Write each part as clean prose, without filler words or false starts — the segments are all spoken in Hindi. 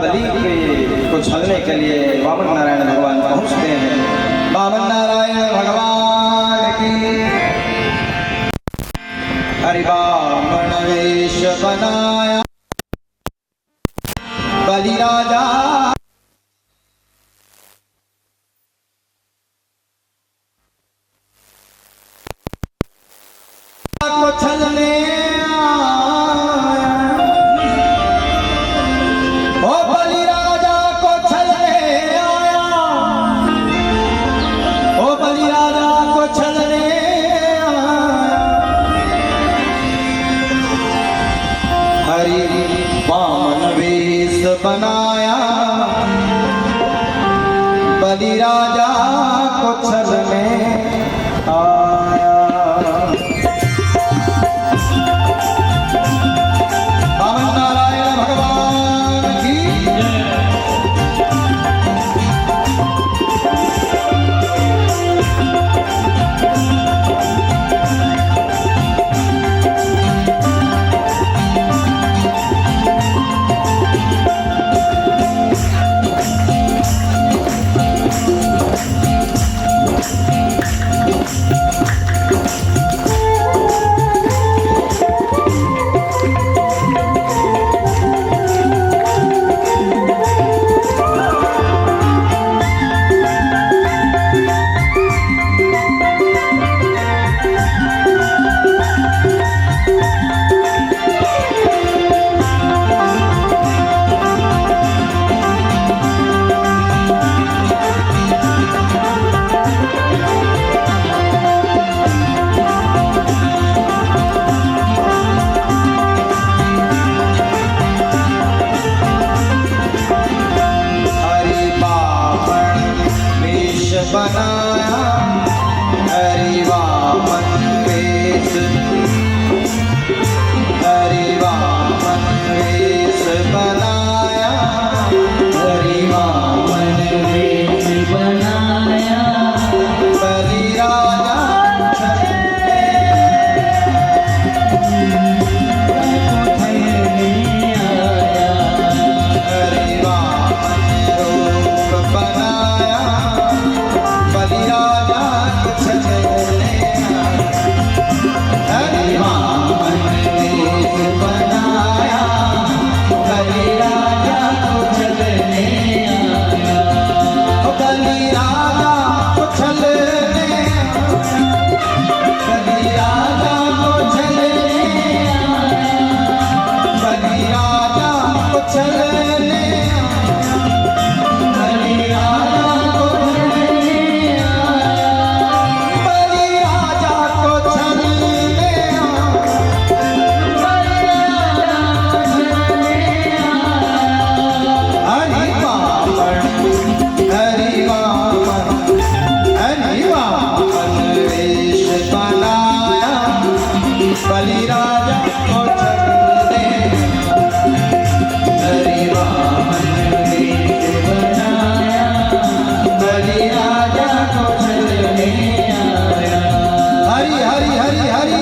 बलि को छलने के लिए वामन नारायण भगवान पहुंचते हैं। वामन नारायण भगवान की हरि वामन वेश बनाया बलि राजा को छलने बनाया बलि राजा को छलने आया। वामन नारायण भगवान की बनाया हरि वामन वेश, हरि वामन वेश बनाया, हरि वामन वेश बनाया बलि राजा छलने आया। हरि वामन रूप बनाया बलि राजा को छलने आया। हरि वामन वेश बनाया बलि राजा को छलने आया। बलि राजा को छलने बलि राजा को छलने आया। बलि राजा को छलने बलि राजा को छलने हरि वामन वेश बनाया बलि राजा को छलने आया। हरि हरि हरि हरि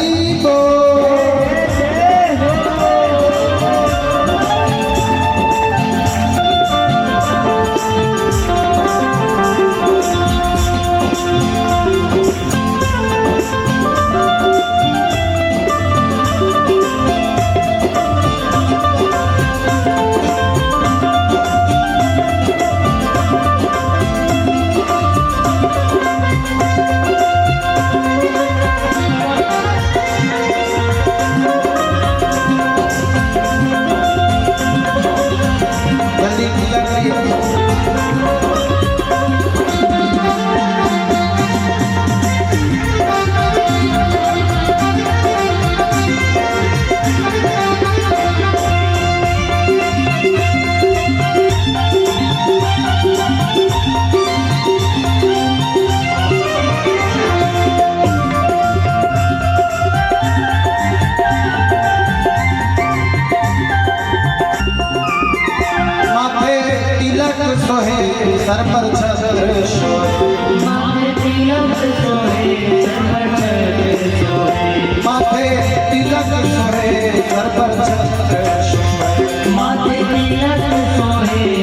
सर पर छत्र सोहे, माथे तिलक सोहे सर पर छत्र सोहे, माथे तिलक सोहे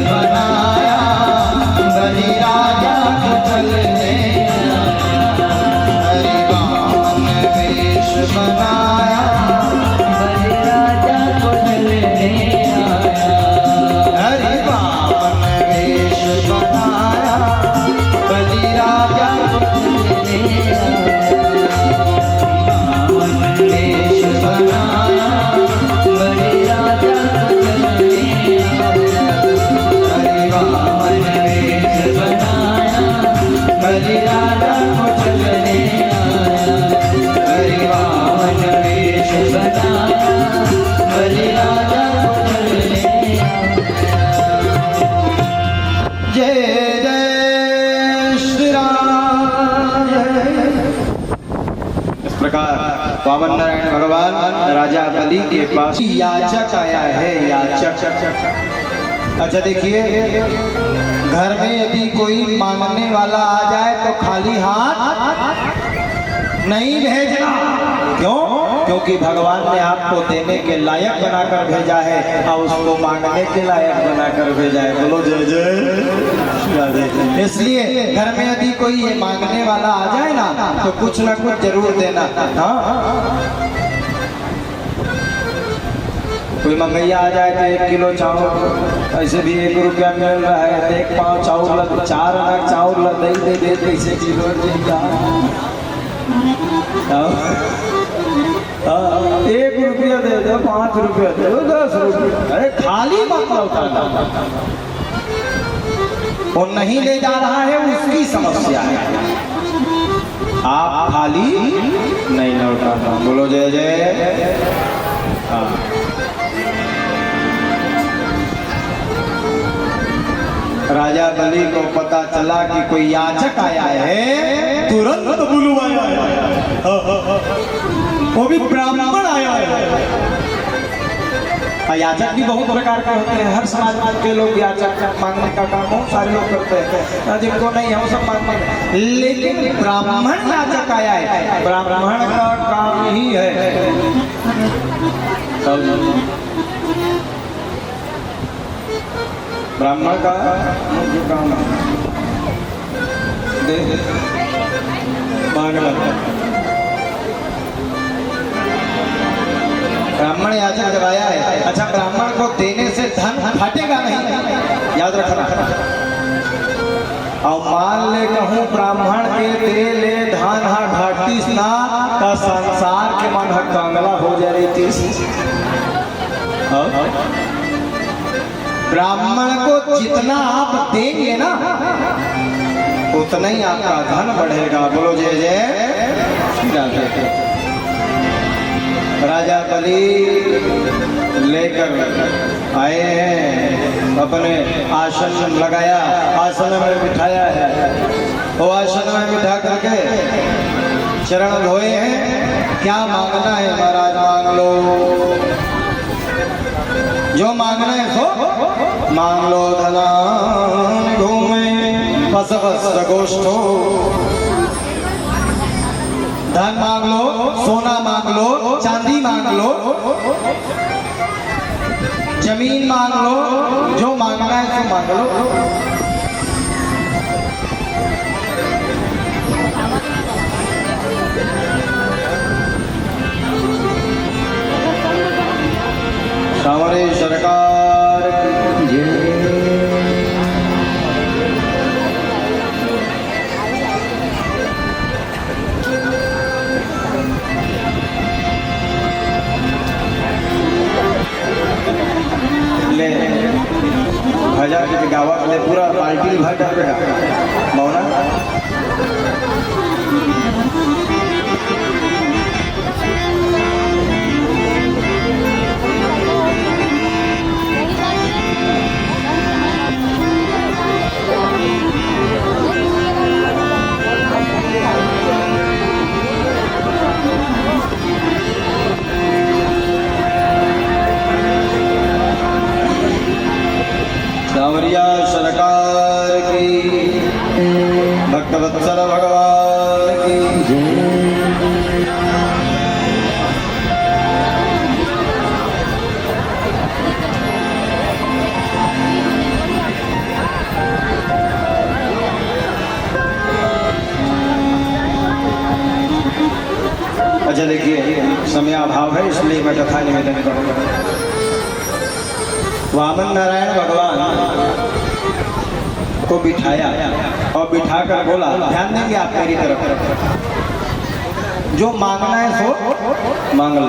बनाया बलि राजा को चलने हरि वामन वेश बनाया बलि राजा को चलने हरि वामन वेश बनाया बलि राजा को चलने वेश बनाया बलि राजा को चलने हरि वामन वेश बनाया बलि राजा को चलने हरि वामन वेश बनाया बलि राजा को चलने जय जय श्री राम। इस प्रकार वामन नारायण भगवान राजा बलि के पास याचक आया है। याचक, अच्छा देखिए, घर में यदि कोई मांगने वाला आ जाए तो खाली हाथ नहीं भेजना। क्यों? क्योंकि भगवान ने आपको देने के लायक बनाकर भेजा है और उसको मांगने के लायक बनाकर भेजा है। बोलो जय जय। इसलिए घर में यदि कोई ये मांगने वाला आ जाए ना तो कुछ ना कुछ जरूर देना। हाँ, कोई मंगैया आ जाए तो 1 किलो चावल, ऐसे भी 1 रुपया मिल रहा है। 1 पाव चावल लग 4 आना चावल लग दे कैसे किलो 1 रुपया दे दो, 5 रुपया दे दो, 10 रुपया। अरे खाली मत लौटाना। वो नहीं ले जा रहा है उसकी समस्या है, आप खाली नहीं लौटाना। बोलो जय जय। हाँ, राजा बलि को पता चला कि कोई याचक आया है, तुरंत बुलवाया है। वो भी ब्राह्मण आया है। याचक भी बहुत प्रकार के होते हैं। हर समाज के लोग याचक मांगने का काम बहुत सारे लोग करते हैं, जिनको नहीं हम सब मांगते हैं। लेकिन ब्राह्मण याचक आया है। ब्राह्मण का काम ही है ब्राह्मण का मुख्य काम मांगना। ब्राह्मण याचक जब आया है, अच्छा ब्राह्मण को देने से धन फटेगा नहीं, याद रखना। और मान ले कहूँ ब्राह्मण के दे ले धान घाटी ना का संसार के मन कंगला हो जाए। ब्राह्मण को जितना आप देंगे ना उतना ही आपका धन बढ़ेगा। बोलो जय जय। राजा बलि लेकर आए हैं, अपने आसन लगाया, आसन में बिठाया है। वो आसन में बिठा करके चरण धोए हैं। क्या मांगना है महाराज? मांग लो, जो मांगना है सो मांग लो। धना घूमे फस गोष्ठो, धन मांग लो, सोना मांग लो, चांदी मांग लो, जमीन मांग लो, जो मांगना है सो मांग लो। सामरे सरकार की जय। ले भजा के गावा ले पूरा पार्टी भर कर मौना। सावरिया सरकार की, भक्तवत्सल भगवान की जय। देखिए समय अभाव है इसलिए मैं कथा निवेदन करूँगा। वामन नारायण भगवान को बिठाया और बिठाकर बोला, ध्यान देंगे आप मेरी तरफ, जो मांगना है सो मांग लो।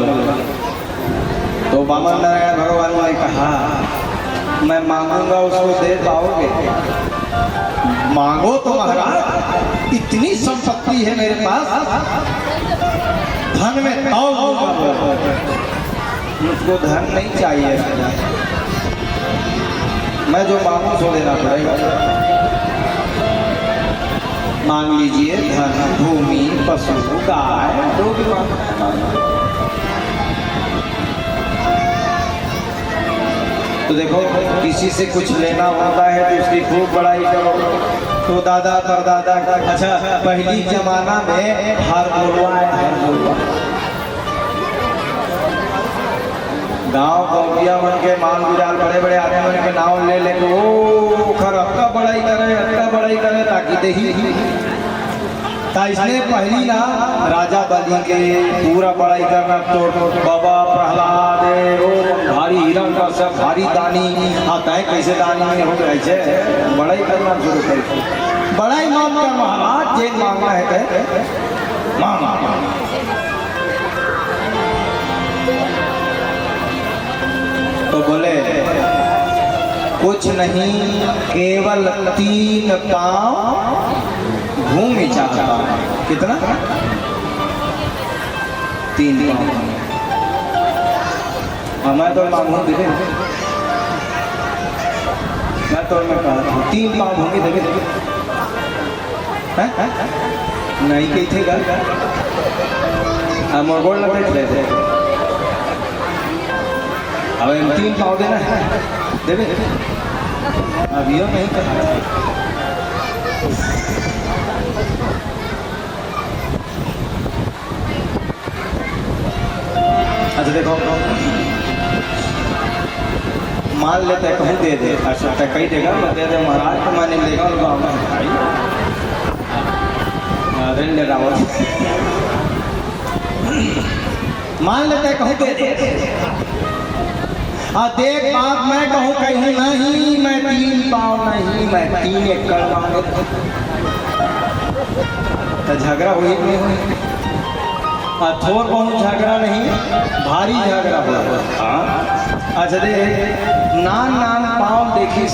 तो वामन नारायण भगवान ने कहा, मैं मांगूंगा उसको दे पाओगे? मांगो तो महाराज, इतनी संपत्ति है मेरे पास, धन में ताव दूंगा। मुझको धन नहीं चाहिए, मैं जो मांगू सो देना पड़ेगा। मांग लीजिए धन, भूमि, पशु, गाय, जो भी मांगना। तो देखो किसी से कुछ लेना होता है तो उसकी खूब बड़ाई करो। तो दादा परदादा, अच्छा पहली जमाना में हर बोलवा है, हर बोलवा गाँव गौकिया बन के माल गुजाल बड़े बड़े आदमी बन के नाव ले लेके ओ खर अक्का बड़ाई करे ताकि दही। इसने पहली ना राजा बलि के पूरा बड़ाई करना, तो बाबा प्रहलाद भारी हिरण का सब भारी दानी आता है, कैसे दानी में हो गए बड़ाई करना शुरू कर। बड़ाई मांग कर महाराज जे मांगना है कहे मांगा। तो बोले कुछ नहीं, केवल 3 पांव भूमि चाहता हूं। कितना? 3 पांव। मैं तो मांगू दे, मैं तो मैं कहा 3 पांव भूमि देखे नहीं कही थे घर मोरगोल न बैठ रहे थे। अब 3 पाँव देना है, देवे अभी नहीं कहा। अच्छा देखो, मान लेते कहूँ दे दे, अच्छा तो कहीं देगा मैं दे दे महाराज, तो मैं नहीं लेगा गाँव में भाई ले रावत। मान लेते कहूँ दे दे, देख बात मैं कहूँ कहीं नहीं, मैं 3 पाँव नहीं, मैं 3 एकड़ मांगे। तो झगड़ा हुई नहीं हुई, थोड़ बहुत झगड़ा नहीं, भारी झगड़ा हुआ। अच्छा देख नान पाँव देखी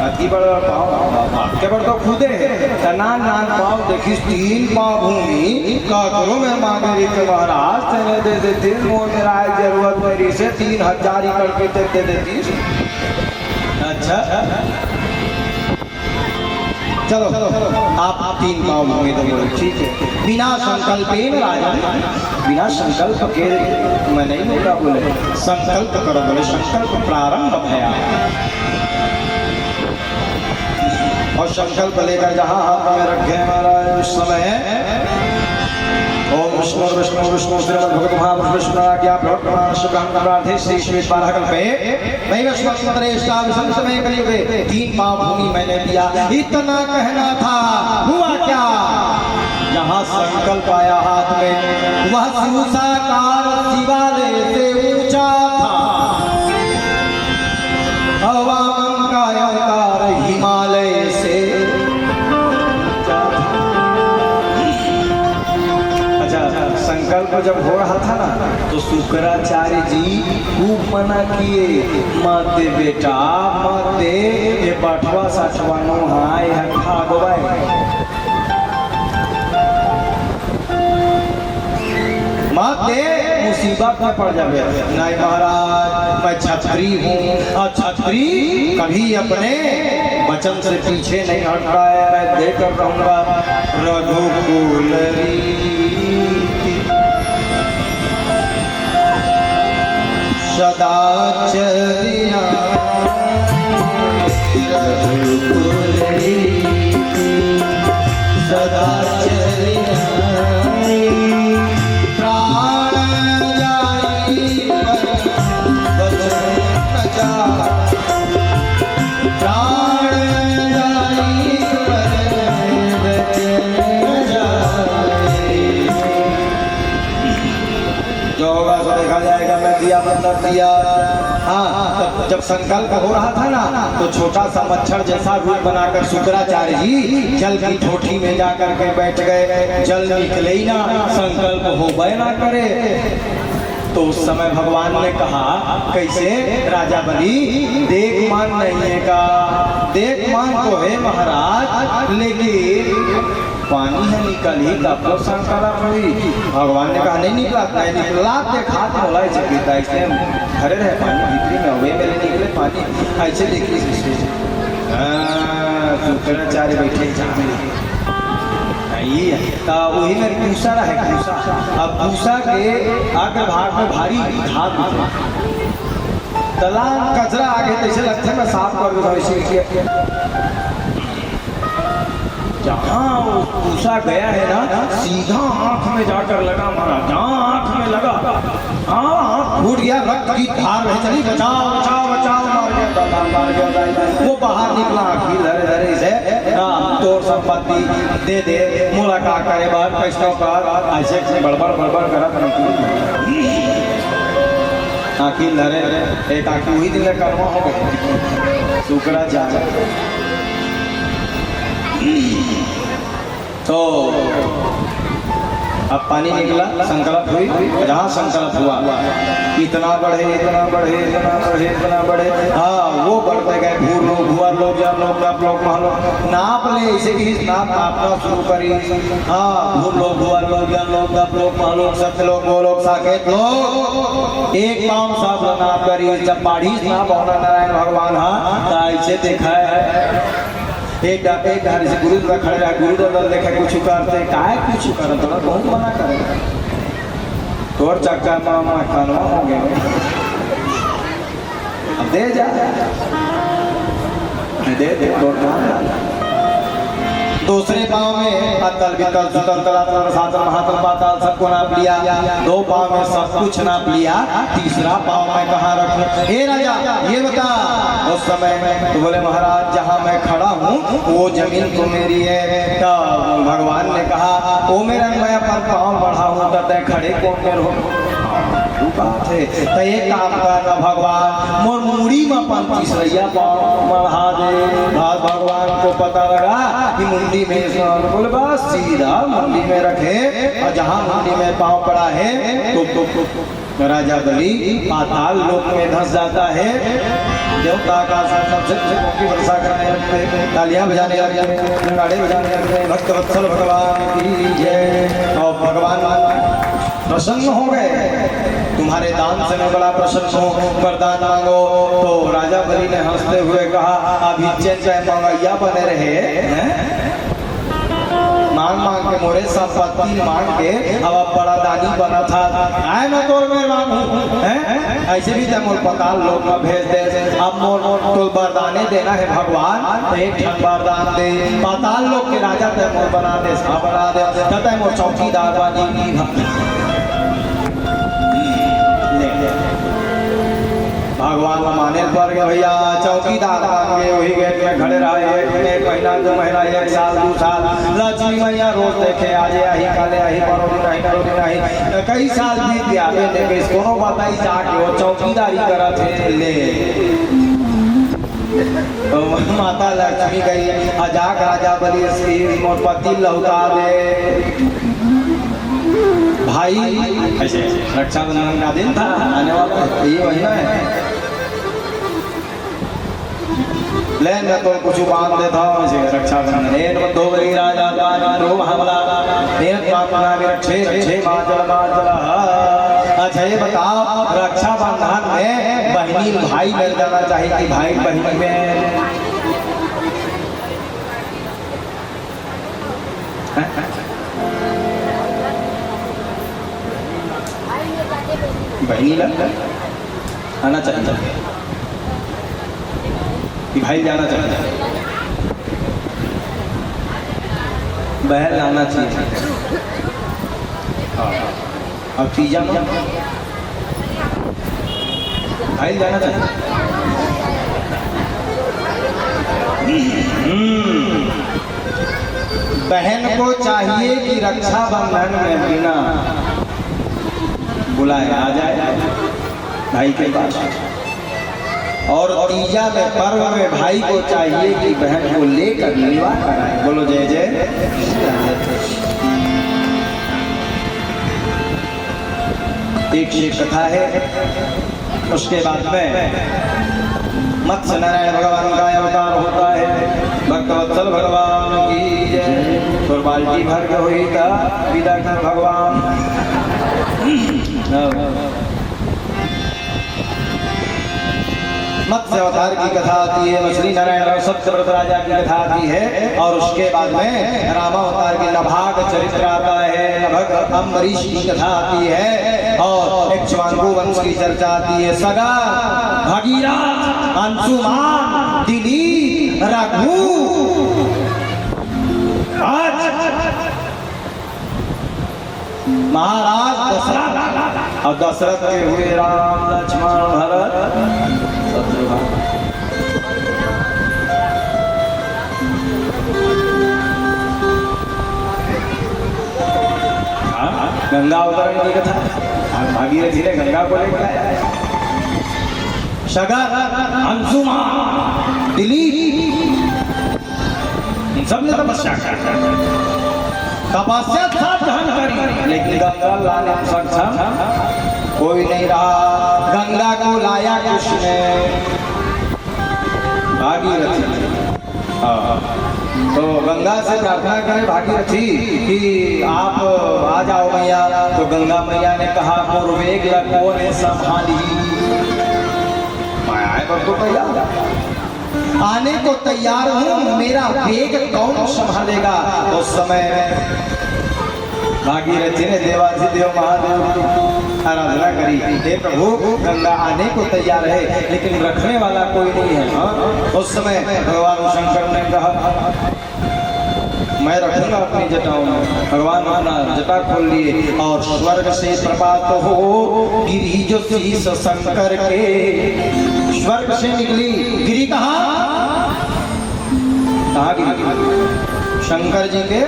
अति बड़ा पाँव के बड़ तो खुदे है, नान पाँव देखी 3 पाँव भूमि का करो मैं मांगे के महाराज तेने दे देती, मोर मेरा जरूरत मेरी से 3000 एकड़ के दे देती। अच्छा चलो आप 3 पाँव भूमि दोगे, ठीक है। बिना संकल्पेन राजा, बिना संकल्प के मैं नहीं बोला, बोले संकल्प करो, बोले संकल्प प्रारंभ भया। और संकल्प लेकर जहाँ हाथ में रखे महाराज उस समय ओम विष्णु विष्णु विष्णु श्रीमद् भगवत महापुरुष विष्णु आज्ञा प्रवर्तमान शुभम प्रार्थे श्री श्री 12 कल्पे वैवस्वतरेष्टा विसंत में कलियुगे 3 पाँव भूमि मैंने दिया। इतना कहना था, हुआ क्या? जहाँ संकल्प आया हाथ में, वह शिवसाकार शिवालय से ऊंचा था, वामन का अवतार हिमालय से। संकल्प जब हो रहा था ना तो शुक्राचार्य जी खूब मना किए, मत दे बेटा मत दे, ये बटवा सठवानो हाय भागवाए मत दे, मुसीबत में पड़ जाए। नहीं महाराज मैं छत्री हूँ, और छत्री कभी अपने वचन से पीछे नहीं हटता है, मैं देकर रहूंगा। रघुकुल सदा चरिया सदा चरिया प्राण जाई पर न जा, प्राण जाई पर न जा। आशीर्वाद दिया। हाँ, जब संकल्प हो रहा था ना तो छोटा सा मच्छर जैसा रूप बनाकर शुक्राचार्य जी जल की ठोठी में जाकर के बैठ गए। जल निकले ही ना, संकल्प हो गए ना करे। तो उस समय भगवान ने कहा कैसे, राजा बलि देख मान नहीं है का, देख मान तो है महाराज, लेकिन पानी है निकल ही तब तो संकल्प हुई। भगवान ने कहा नहीं निकला, नहीं निकला, देखा तो बोला ऐसे गिरता, इसलिए खड़े रहे पानी भीतरी में हुए मेरे निकले पानी ऐसे देखिए। शुक्राचार्य बैठे वही में पूसा रहे पूसा। अब पूसा के आगे भाग में भारी धात तला कचरा आगे जैसे लगता मैं साफ कर दूंगा इसी। जहाँ वो पूसा गया है ना सीधा आंख में जाकर लगा मारा, जहाँ आंख में लगा हाँ फूट गया, रक्त की धार रह चली, बचाओ बचाओ बचाओ, मार गया। वो बाहर निकला आखिर धरे धरे से तो संपत्ति दे दे, मुलाकात करे बात पैसा का ऐसे बड़बड़ बड़बड़ करा आखिर धरे एक आखिर वही दिन कर्मा हो गए शुक्राचार्य। तो अब पानी निकला, संकल्प हुई, जहाँ संकल्प हुआ इतना बढ़े इतना बढ़े इतना बढ़े इतना बढ़े। हाँ वो बढ़ते गए, भूर लोग भुआर लोग जब लोग तब लोग महलो नाप ले, इसे की नापना शुरू करी। हाँ भूर लोग भुआर लोग जब लोग तब लोग महलो सत्य लोग वो लोग साकेत लोग एक काम सब नाप करी। जब पाढ़ी नाप होना नारायण भगवान हाँ ऐसे देखा है एक घर से गुरु खड़े रहा, गुरु दल देखे कुछ करते काय कुछ कर थोड़ा बहुत मना करे तोर चक्का मामा खानवा हो गए अब दे जा दे तोड़ दूसरे पाँव में अतल वितल सुतल तलातल रसातल महातल पाताल सबको नाप लिया। दो पाँव में सब कुछ नाप लिया, तीसरा पाँव में कहाँ रखूं? हे राजा ये बता। उस समय तो बोले महाराज जहाँ मैं खड़ा हूँ वो जमीन तो मेरी है। तो भगवान ने कहा ओ मेरा मैं अपन पाँव बढ़ा हूँ तो तय खड़े कौन कर हो बात है। तो एक काम करना भगवान मोर मुड़ी में 35 पाँव बढ़ा दे। भगवान को पता लगा कि मुंडी में बोले बस सीधा मुंडी में रखे और जहाँ मुंडी में पाँव पड़ा है तो राजा बलि पाताल लोक में धंस जाता है। देवता का सबसे वर्षा करने लगते, तालियां बजाने लगते, नगाड़े बजाने लगते, भक्त वत्सल भगवान की जय। और भगवान प्रसन्न हो गए, तुम्हारे दान से मैं बड़ा प्रसन्न हूँ, वरदान मांगो। तो राजा बलि ने हंसते हुए कहा अभी चैन मंगैया बने रहे मांग मांग के मोरे संपत्ति मांग के अब बड़ा दानी बना था आए मैं तोर में मांगू ऐसे भी मोर पताल लोग में भेज दे। अब मोर तो वरदाने देना है भगवान, एक वरदान दे। पाताल लोग के राजा तय मोर बना दे, बना दे तय मोर चौकीदार बानी। भगवान माने पर गए भैया चौकीदार आगे वही गेट में खड़े रहे। एक महीना 2 महीना 1 साल 2 साल लक्ष्मी मैया रोज देखे आज आई काले आई परोदी नहीं कई साल बीत गया लेके इसको बताई जाके वो चौकीदारी करा थे ले। माता लक्ष्मी गई अजाक राजा बलि मोर पति लौटा दे। भाई ऐसे रक्षाबंधन का दिन था आने वाला ये महीना है ले मैं तो कुछ बांध देता हूँ इसे रक्षाबंधन एक बंधो गई राजा का रो हमला एक माता में रक्षे माजल अच्छा ये बताओ रक्षाबंधन में बहनी भाई मिल जाना चाहिए कि भाई बहनी में बहनी लग आना चाहिए कि भाई जाना चाहिए बहन जाना चाहिए। अब तीजा में भाई जाना चाहिए। बहन को चाहिए कि रक्षाबंधन में बिना बुलाए आ जाए भाई के पास। और तीजा में पर्व में भाई को चाहिए कि बहन को लेकर लीवा कराए। बोलो जय जय। एक ये कथा है, उसके बाद में मत्स्य नारायण भगवान का अवतार होता है। भक्तवत्सल भगवान की जय। और बाल्टी भर के हुई था विदा कर भगवान। मत्स्य अवतार की कथा आती है, मछली नारायण और सत्यव्रत राजा की कथा आती है। और उसके बाद में रामावतार की नभाग चरित्र आता है, नभग अम्बरीश की कथा आती है। और इक्ष्वाकु वंश की चर्चा आती है। सगा, भगीरथ, अंशुमान, दिलीप, रघु। महाराज दशरथ और दशरथ के हुए राम लक्ष्मण भरत शत्रुघ्न। गंगा अवतरण की कथा, भागीरथी ने गंगा को लेकर आया। सगर, अंशुमान, दिलीप, सबने तपस्या तपस्या करी, लेकिन गंगा लाने में सक्षम कोई नहीं रहा। गंगा को लाया किसने? भागीरथी। तो गंगा से प्रार्थना करें भागीरथी कि आप आ जाओ मैया। तो गंगा मैया ने कहा पूर्वेग लको ने संभाली। आए पर तो तैयार, आने को तैयार हूँ, मेरा वेग कौन संभालेगा? उस समय भागीरथी ने देवाधिदेव महादेव की आराधना करी। हे प्रभु, गंगा आने को तैयार है लेकिन रखने वाला कोई नहीं है। उस समय भगवान शंकर ने कहा मैं रखूंगा अपनी जटाओं में। भगवान अपना जटा खोल लिए और स्वर्ग से प्रपात हो गिरी जो शीश शंकर के। स्वर्ग से निकली गिरी। कहाँ गिरी? शंकर जी के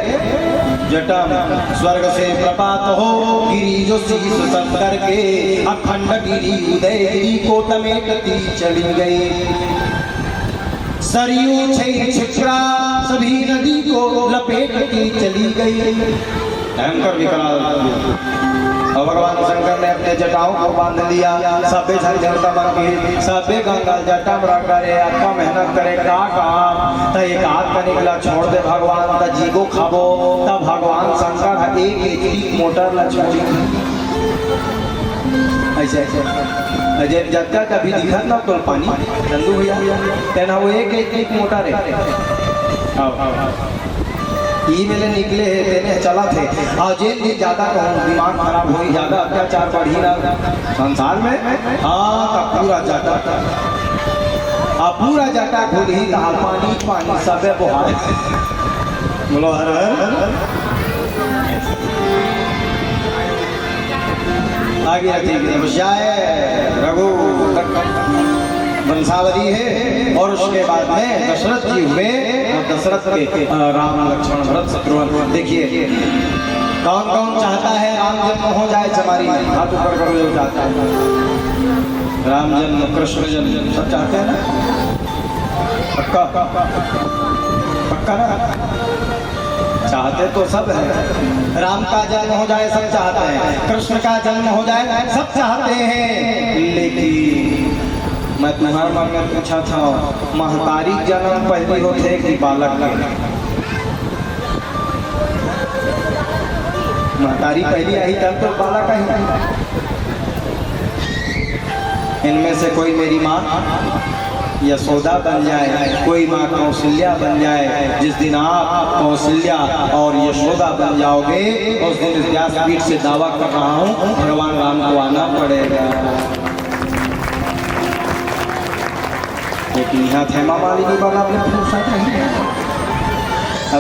जटा में। स्वर्ग से प्रपात हो गिरी जो शीश शंकर के। अखंड गिरी उदय गिरी को तमेटती चली गई। सरयू छिपरा सभी नदी को लपेटती चली गई। भयंकर विकराल। और भगवान शंकर ने अपने जटाओं को बांध लिया। सबे झंझट बन गई, सबे गंगा जटा में करे। आपका मेहनत करे का काम तो एक हाथ का निकला छोड़ दे भगवान का जीगो खाबो। तब भगवान शंकर एक मोटर ला छोड़ी। ऐसे ऐसे जब तक अभी दिखा ना तो पानी चंदू भैया कहना वो एक मोटर है। ई मेले निकले है तेने चला थे। और जेल भी ज्यादा कहूँ दिमाग खराब हुई, ज्यादा अत्याचार बढ़ी रहा संसार में। हाँ का पूरा जाटा पूरा जाटा खुद ही कहा पानी पानी सब बुहार। बोलो हर हर। आगे रघु वंशावली है। और उसके बाद में दशरथ जी हुए। दशरथ के राम लक्ष्मण भरत शत्रुघ्न। देखिए कौन कौन चाहता है राम जन्म हो जाए? हमारी हाथ ऊपर करो जो चाहता है। राम जन्म, कृष्ण जन्म सब चाहते हैं ना? पक्का पक्का ना? चाहते तो सब है। राम का जन्म हो जाए सब चाहते हैं, कृष्ण का जन्म हो जाए सब चाहते हैं। लेकिन मैं तुम्हारे मन में पूछा था महतारी जन्म पहले होते कि बालक? महतारी पहली आई तब तो बालक आई। इनमें से कोई मेरी माँ यशोदा बन जाए, कोई माँ कौशल्या बन जाए। जिस दिन आप कौशल्या और यशोदा बन जाओगे उस दिन व्यासपीठ से दावा कर रहा हूँ भगवान राम को आना पड़ेगा। लेकिन यहाँ थेमा माली की बात आपने पूछा नहीं।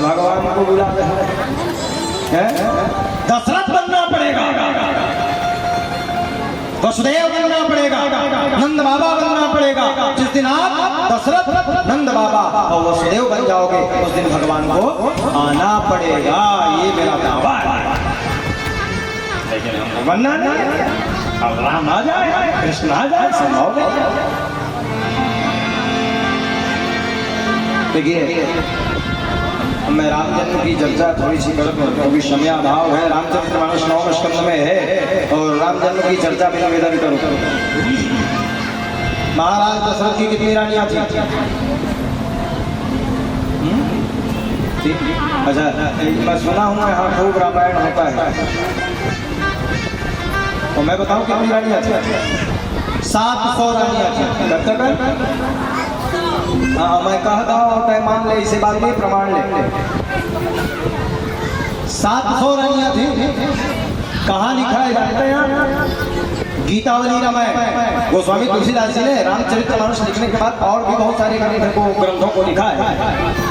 भगवान को बुला रहे दशरथ बनना पड़ेगा, वसुदेव बनना पड़ेगा, नंद बाबा बनना पड़ेगा। जिस दिन आप दशरथ, नंद बाबा और वसुदेव बन जाओगे उस दिन भगवान को आना पड़ेगा। ये मेरा दावा है। लेकिन हम वरना नहीं, अब राम आ जाए, कृष्ण आ जाए, संभव नहीं। देखिए, मैं राम जन्म की चर्चा थोड़ी सी कर दूं, क्योंकि समय भाव है, रामचरितमानस 9वें स्कंद में है और राम जन्म की चर्चा में निवेदन करूं। महाराज दशरथ की कितनी रानियां थी? अच्छा, मैं सुना हूं यहाँ खूब रामायण होता है, और मैं बताऊं कितनी रानियां थी? 700 रानियां थी। कब तक? हाँ, मैं कहता हूँ, मान ले, इसे बात नहीं, प्रमाण ले। 700 रानियां थी। कहाँ लिखा है जानते हैं? गीतावली रामायण गोस्वामी तुलसीदास जी ने रामचरितमानस लिखने के बाद और भी बहुत सारे ग्रंथों को लिखा है,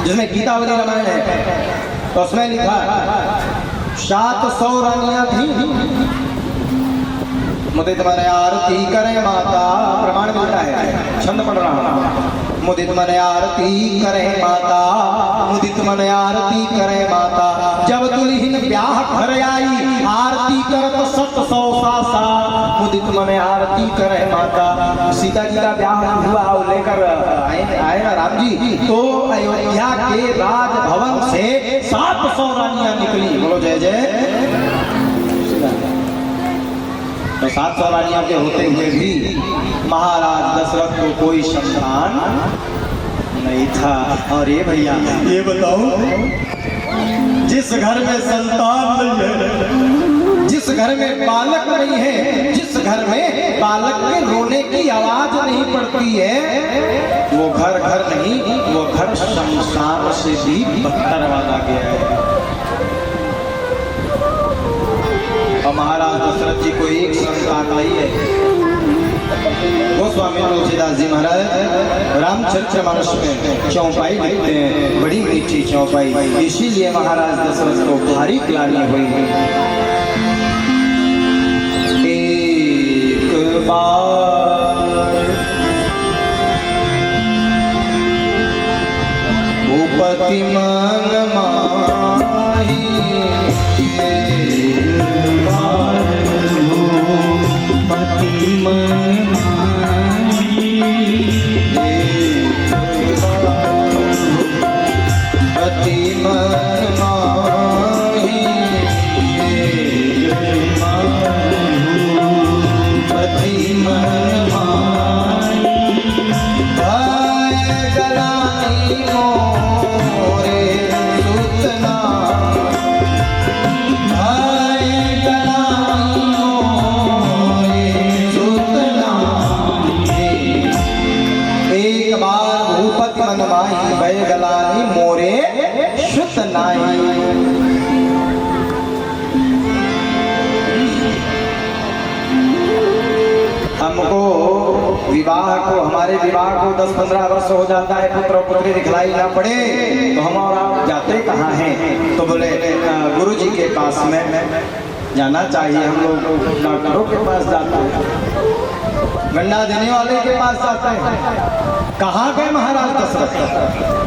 जिसमें गीतावली रामायण है। तो उसमें लिखा है 700 रानियां थी। मुदित मन आरती करे माता, प्रमाण मिलता है, छंद पढ़ रहा हूं। मुदित मन आरती करे माता, मुदित मन आरती करे माता, जब दुल्हिन ब्याह घर आई, आरती करत 700 सासा। मुदित मन आरती करे माता, सीता जी का ब्याह हुआ और लेकर आए ना राम जी, तो अयोध्या के राजभवन से 700 रानियां निकली। बोलो जय जय। तो 700 रानियां के होते हुए भी महाराज दशरथ को कोई संतान नहीं था। और ये भैया, ये बताओ, जिस घर में संतान नहीं है, जिस घर में बालक नहीं है, जिस घर में बालक के रोने की आवाज नहीं पड़ती है, वो घर घर नहीं, वो घर शमशान से भी बदतर वाला गया है। और महाराज दशरथ जी को एक संतान नहीं है। गोस्वामी तुलसीदास जी महाराज रामचरितमानस में चौपाई लिखते हैं, बड़ी मीठी चौपाई, इसीलिए महाराज दशरथ को भारी ग्लानि हुई है। एक बार भूपति मन माही, गलानी मोरे शुत नाई। हमको विवाह को, हमारे विवाह को 10-15 वर्ष हो जाता है, पुत्र और पुत्री दिखलाई ना पड़े, तो हम और आप जाते कहाँ हैं? तो बोले गुरु जी के पास में जाना चाहिए। हम लोग डॉक्टरों के पास जाते हैं, गन्ना देने वाले के पास जाते हैं। कहाँ गए महाराज दशरथ?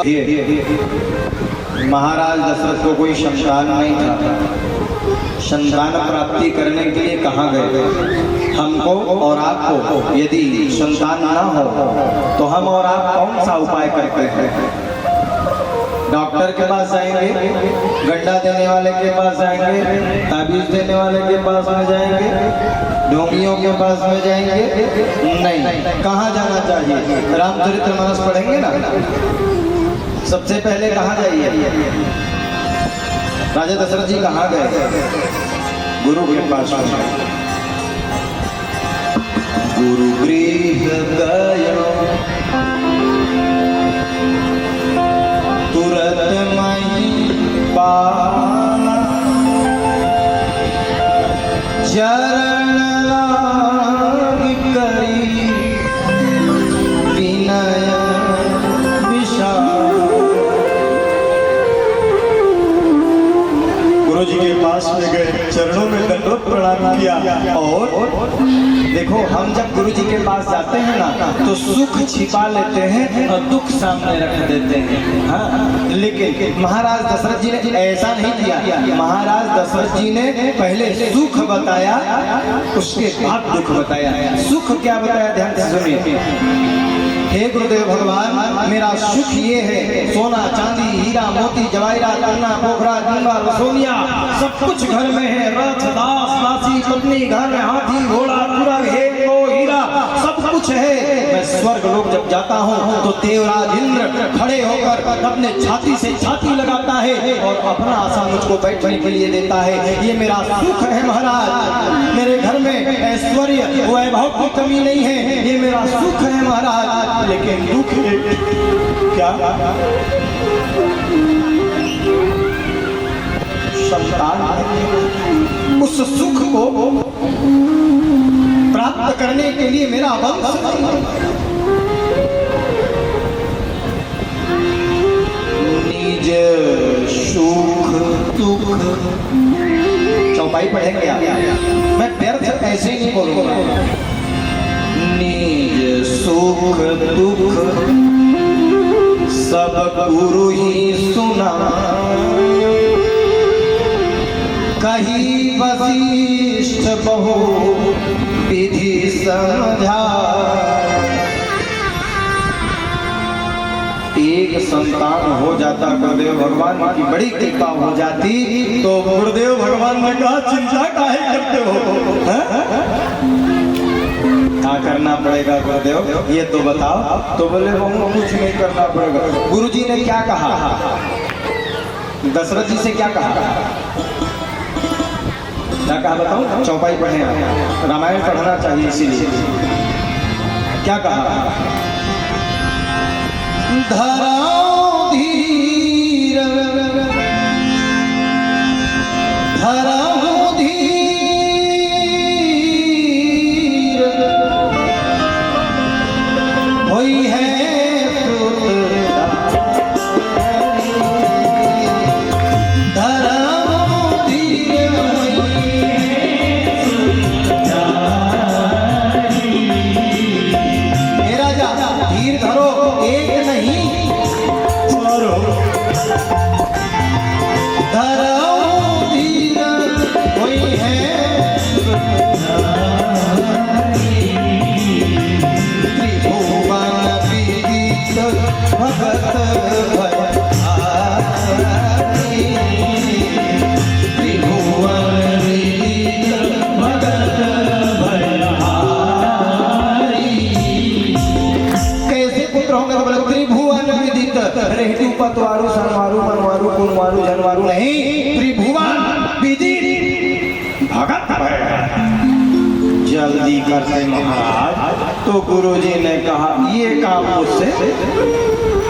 देखिए, महाराज दशरथ को कोई संतान नहीं था। संतान प्राप्ति करने के लिए कहाँ गए? हमको और आपको यदि संतान ना हो तो हम और आप कौन सा उपाय करते हैं? डॉक्टर के पास जाएंगे, गड्ढा देने वाले के पास जाएंगे, ताबीज देने वाले के पास में जाएंगे, ढोंगियों के पास में जाएंगे? नहीं। कहाँ जाना चाहिए? रामचरितमानस पढ़ेंगे ना, सबसे पहले कहाँ जाइए? राजा दशरथ जी कहाँ गए? गुरु के पास में। गुरु गृह गयो तुरत मही पाना, चरण लाग करी विनय विशाल। गुरु जी के पास में गए, चरणों में दंडवत प्रणाम किया। और देखो, हम जब गुरु जी के पास जाते हैं ना तो सुख छिपा लेते हैं और दुख सामने रख देते हैं। हाँ, लेकिन महाराज दशरथ जी ने ऐसा नहीं किया। महाराज दशरथ जी ने पहले सुख बताया, उसके बाद दुख बताया। सुख क्या बताया? ध्यान से सुनिए। हे गुरुदेव भगवान, मेरा सुख ये है, सोना चांदी हीरा मोती जवाहरात अन्ना पोखरा गंगा रसोनिया सब कुछ घर में है। रथ दास दासी पत्नी, घर में हाथी घोड़ा पूरा हीरा सब कुछ है। मैं स्वर्ग लोक जब जाता हूँ तो देवराज इंद्र खड़े होकर अपने छाती से छाती लगाता है और अपना आसन मुझको बैठने के लिए देता है। ये मेरा सुख है महाराज। मेरे घर में ऐश्वर्य वैभव की कमी नहीं है, ये मेरा सुख है महाराज। लेकिन दुख क्या? संतान। उस सुख को प्राप्त करने के लिए मेरा वंश निज सुख दुख। चौपाई पढ़ेंगे आप? मैं व्यर्थ ऐसे नहीं बोलूंगा। निज सुख दुख सब गुरु ही सुना, कही वशिष्ठ बहु विधि समझा। एक संतान हो जाता गुरुदेव भगवान की बड़ी कृपा हो जाती तो गुरुदेव भगवान ने कहा, चिंता काहे करते हो? क्या करना पड़ेगा गुरुदेव ये तो बताओ। तो बोले हमको कुछ नहीं करना पड़ेगा। गुरुजी ने क्या कहा? दशरथ जी से क्या कहा? क्या कहा बताओ? चौपाई पढ़े, रामायण पढ़ना चाहिए इसीलिए। क्या कहा? धराओ धीर धराओ धीर होई है पतवारू सनवारू मनवारू कुनवारू जनवारू नहीं, त्रिभुवन विदित भगत भय। जल्दी करते महाराज। तो गुरुजी ने कहा ये काम मुझसे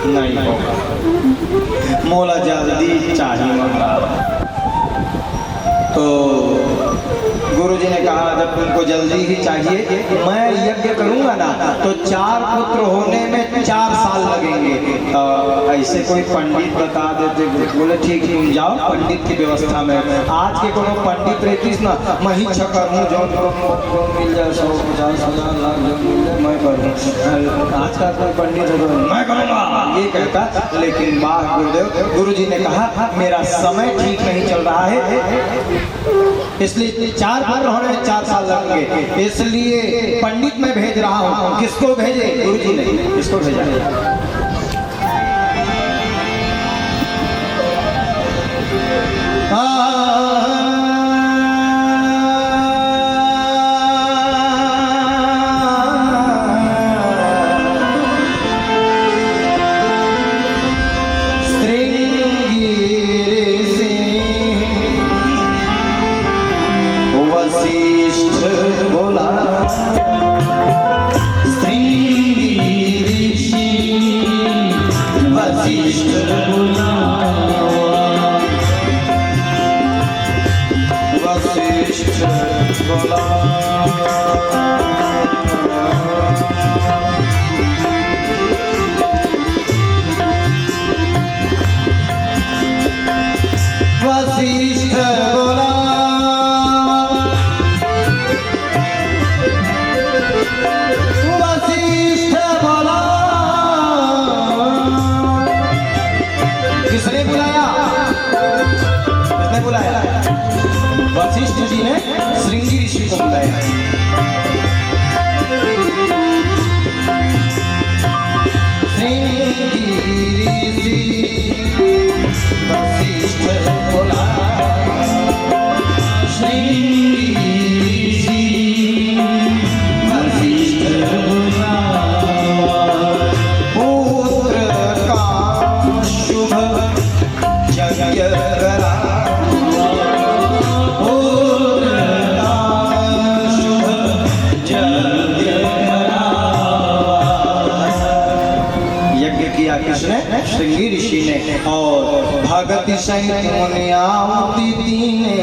नहीं होगा, मोला जल्दी चाहिए महाराज। तो गुरुजी ने कहा जब तुमको जल्दी ही चाहिए, मैं यज्ञ करूंगा ना तो 4 पुत्र होने में 4 साल लगेंगे। ऐसे कोई पंडित बता देते। बोले ठीक है तुम जाओ पंडित की व्यवस्था में। आज के कोनो पंडित रहती ना, मैं ही छकर हूँ, जो मिल जाए 100 50 1000 लाख जो मिल जाए मैं मैं करूँ, आज का कोई पंडित है तो मैं करूँगा ये कहता। लेकिन वाह गुरुदेव, गुरुजी ने कहा मेरा समय ठीक नहीं चल रहा है, इसलिए 4 पुत्र होने में 4 साल लगेंगे, इसलिए पंडित मैं भेज रहा हूँ। किसको भेजे? गुरुजी ने किसको भेजा? वशिष्ठ जी ने श्रृंगी ऋषि को बुलाया। श्रृंगी ऋषि वशिष्ठ बोला, श्रृंगी ऋषि वशिष्ठ बोला, पुत्र का शुभ यज्ञ करा, किसने? श्रृंगी ऋषि ने। और भगति सहित मुनियावती ने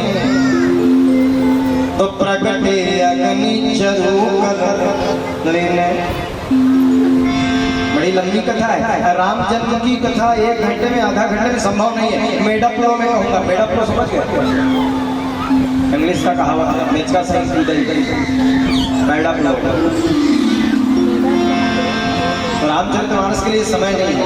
तो प्रगटे अग्नि चरू लेने। बड़ी लंबी कथा है, राम जन्म की कथा 1 घंटे में, आधा घंटे में संभव नहीं है। मेडाप्लो में कहूँगा, मेडाप्लो समझ गए? इंग्लिश का कहावत है, मेच का सही मेडाप्लो। रामचरितमानस के लिए समय नहीं है।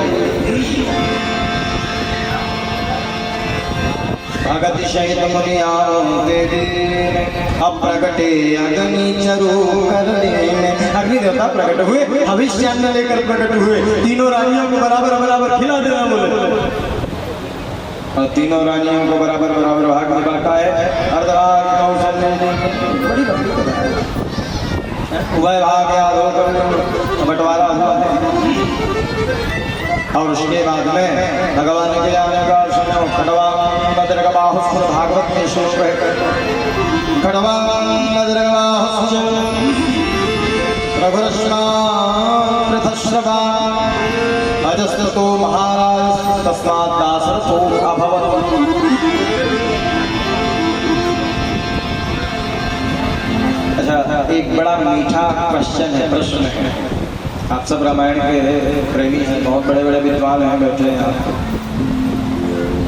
भगति सहित मुनियावते अप्रगटे अग्नि चरू कर लेने। अग्नि देवता प्रकट हुए, भविष्यान्न लेकर प्रकट हुए, तीनों रानियों को बराबर बराबर खिला देना बोले। और तीनों रानियों को बराबर बराबर भाग में बांटा है। अर्धभाग कौशल्य, बड़ी लंबी कथा है। वह भाग बंटवारा हुआ है। और उसके बाद में भगवान के आने का सुनो। खड़वांगद्रगबाहुश्च भागवत में श्लोक है। खड़वांगद्रगबाहुश्च रघुरश्मामृतश्रवा अजस्रतो महाराज तस्मात् दासरथो अभवत्। अच्छा, एक बड़ा मीठा क्वेश्चन है, प्रश्न है। आप सब रामायण के प्रेमी हैं, बहुत बड़े बड़े विद्वान हैं बैठे हैं।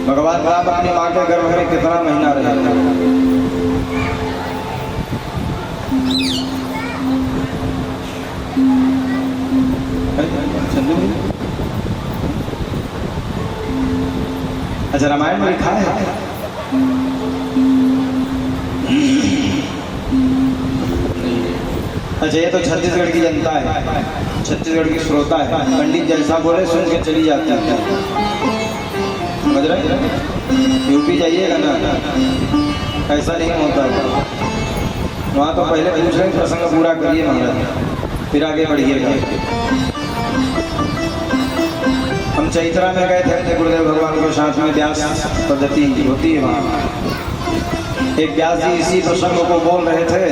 भगवान राम अपनी माँ के गर्भ में कितना महीना रहे? अच्छा, रामायण में लिखा है अच्छा, ये तो छत्तीसगढ़ की जनता है, छत्तीसगढ़ की श्रोता है। पंडित जैसा बोले सुन के चली जाती है, समझ रहे? यूपी जाइएगा ना, ऐसा नहीं होता। वहाँ तो पहले पूछ रहे प्रसंग पूरा करिए महाराज, फिर आगे बढ़िएगा। हम चैत्रा में गए थे गुरुदेव भगवान के साथ में, व्यास पद्धति होती है वहाँ। एक व्यास जी इसी प्रसंग को बोल रहे थे।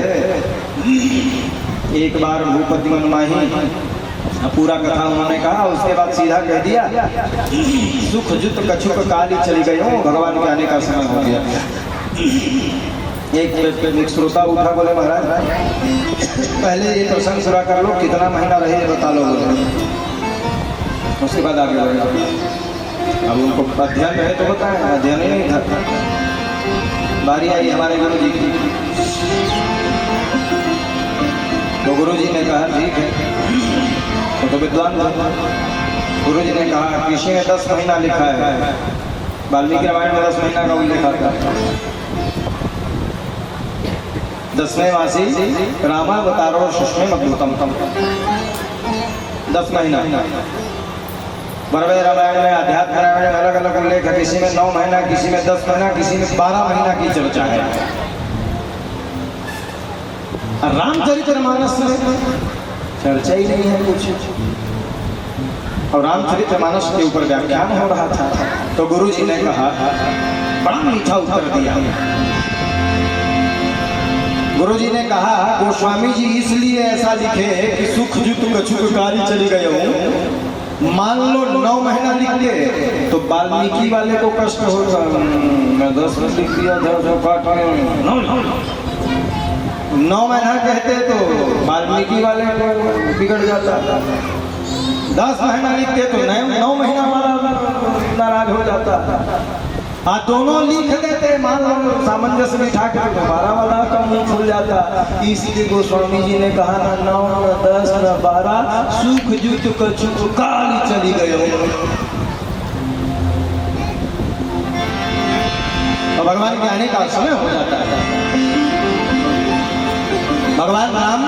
एक बार भूपति मनमाही पूरा कथा उन्होंने कहा, उसके बाद सीधा कह दिया सुख जुत कछुक काली चली गई हो, भगवान के आने का समय हो गया। एक श्रोता उठा, बोले महाराज पहले ये प्रसंग पूरा कर लो, कितना महीना रहे बता लो, उसके बाद आगे बढ़ेगा। अब उनको अध्ययन रहे तो बताएं, अध्ययन ही नहीं था। बारी आई हमारे गुरु जी की। तो गुरुजी ने कहा ठीक है, तो विद्वान गुरुजी ने कहा कृषि में 10 महीना लिखा है, वाल्मीकि रामायण में 10 महीना का उल्लेख आता है। 10वें मासी रामावतारो सुष्मे मधुतम 10 महीना। बरवे रामायण में, अध्यात्म रामायण में अलग अलग उल्लेख है, किसी में 9 महीना, किसी में 10 महीना, किसी में 12 महीना की चर्चा है। रामचरितमानस में चर्चा ही नहीं है कुछ, और रामचरितमानस के ऊपर व्याख्यान हो रहा था। तो गुरुजी ने कहा, बड़ा मीठा उत्तर दिया। गुरुजी ने कहा गोस्वामी जी इसलिए ऐसा लिखे कि सुख जुत कछुक कारी चली गए हूँ। मान लो 9 महीना लिख दे तो वाल्मीकि वाले को कष्ट होगा, मैं 10 में लिख दिया था 9 महीना कहते तो वाल्मीकि वाले को बिगड़ जाता। 10 महीना लिखते तो 9 महीना वाला नाराज हो जाता। हाँ, दोनों लिख देते, मान लो सामंजस्य बिठा के, तो 12 वाला का मुंह खुल जाता। इसलिए गोस्वामी जी ने कहा ना 9 न 10 न 12, सुख जुत कछुक काली चली गए। तो भगवान के आने का समय हो जाता है। भगवान राम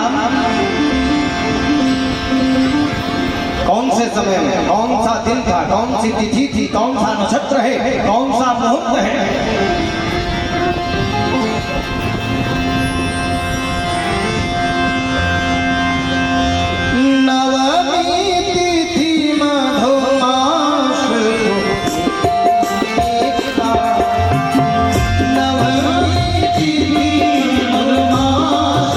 कौन से समय में, कौन सा दिन था, कौन सी तिथि थी, कौन सा नक्षत्र है, कौन सा मुहूर्त है, नवमी तिथि मधुमास, नवमी तिथि मधुमास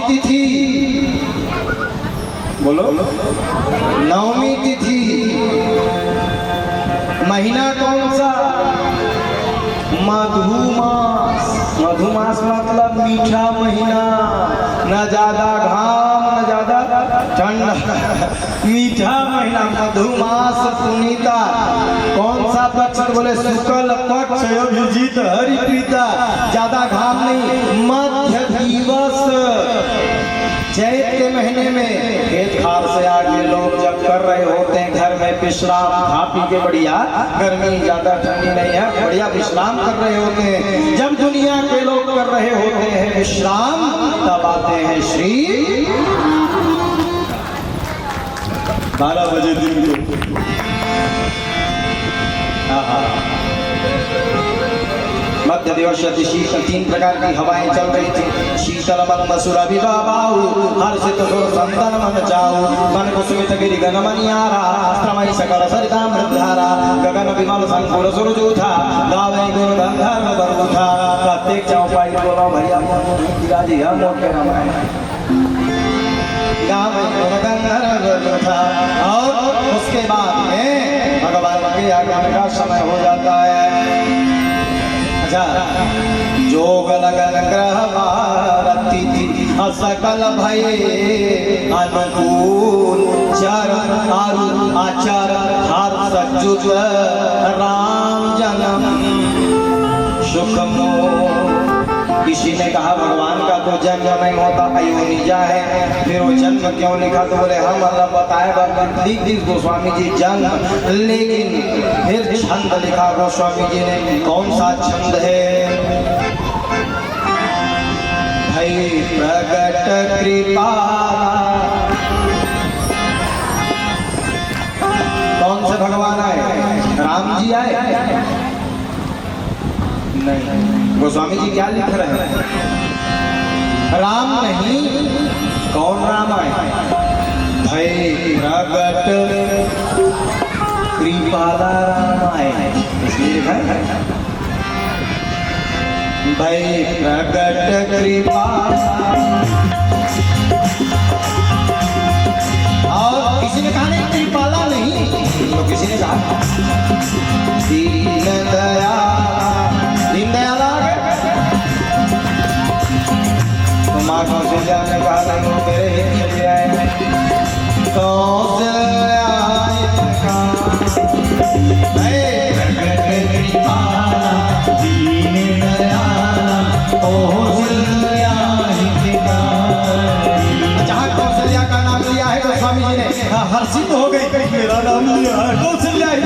तिथि, बोलो, नवमी तिथि। महीना कौन सा? मधुमास। मधुमास मतलब मीठा महीना, न ज्यादा घाम न ज्यादा ठंडा, मीठा महीना मधुमास पुनीता। कौन सा पक्ष? बोले शुक्ल पक्ष अभिजीत हरिप्रीता, ज्यादा घाम नहीं। मध्य दिवस, चैत के महीने में खेत खार से आके लोग जब कर रहे होते हैं घर में विश्राम, खा पी के बढ़िया, गर्मी ज्यादा ठंडी नहीं है, बढ़िया विश्राम कर रहे होते हैं। जब दुनिया के लोग कर रहे होते हैं विश्राम, तब आते हैं श्री 12 बजे दिन को। मध्य दिवस शीतल, 3 प्रकार की हवाएं चल रही थी। शीतल मन मसुर अभिबाहु, हर्षित सुर संतन मन जाऊ, मन कुसुमित गिरि गण मनियारा, श्रमई सकल सरिता मृधारा, गगन विमल संकुल सुरजूथा, गावे गुण गंधर्व बरूथा। प्रत्येक चौपाई बोलो भैया जी, हम मोटे रामायण गावे गुण गंधर्व बरूथा। और उसके बाद में भगवान के आगमन का समय हो जाता है। जोग लगन ग्रह तिथि सकल भय अनुकूल, चर आरु आचार हर सजुत राम जन्म सुखमो। किसी ने कहा भगवान का तो जन्म नहीं होता, अयोनिजा है, फिर वो जन्म क्यों लिखा? तो बोले हम अल्लाह बताए लिख दी गोस्वामी जी जन्म, लेकिन फिर छंद लिखा गोस्वामी जी ने। कौन सा छंद है? भई प्रगट कृपा। कौन से भगवान आए? राम जी आए? नहीं। गोस्वामी जी क्या लिख रहे हैं? राम नहीं, कौन राम आए? भय प्रगट कृपाला राम आए, इसलिए लिखा है भय प्रगट कृपा। है गोस्वामी जी ने हर्षित हो गई, मेरा नाम लिया है कौशल्या ही।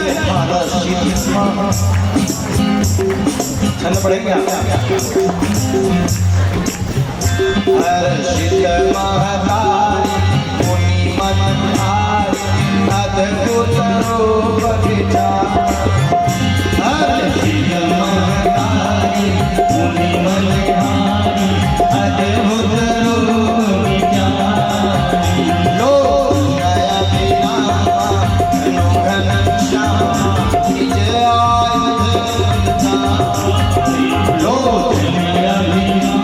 छंद पढ़ेंगे आप? हर्षित महतारी मुनि मनहारी अद्भुत रूप विचार। हर्षित महतारी मुनि मनहारी अद्भुत रूप विचार। लोक नया बिना घन श्याम निज आयुध धारी। लोक नया बिना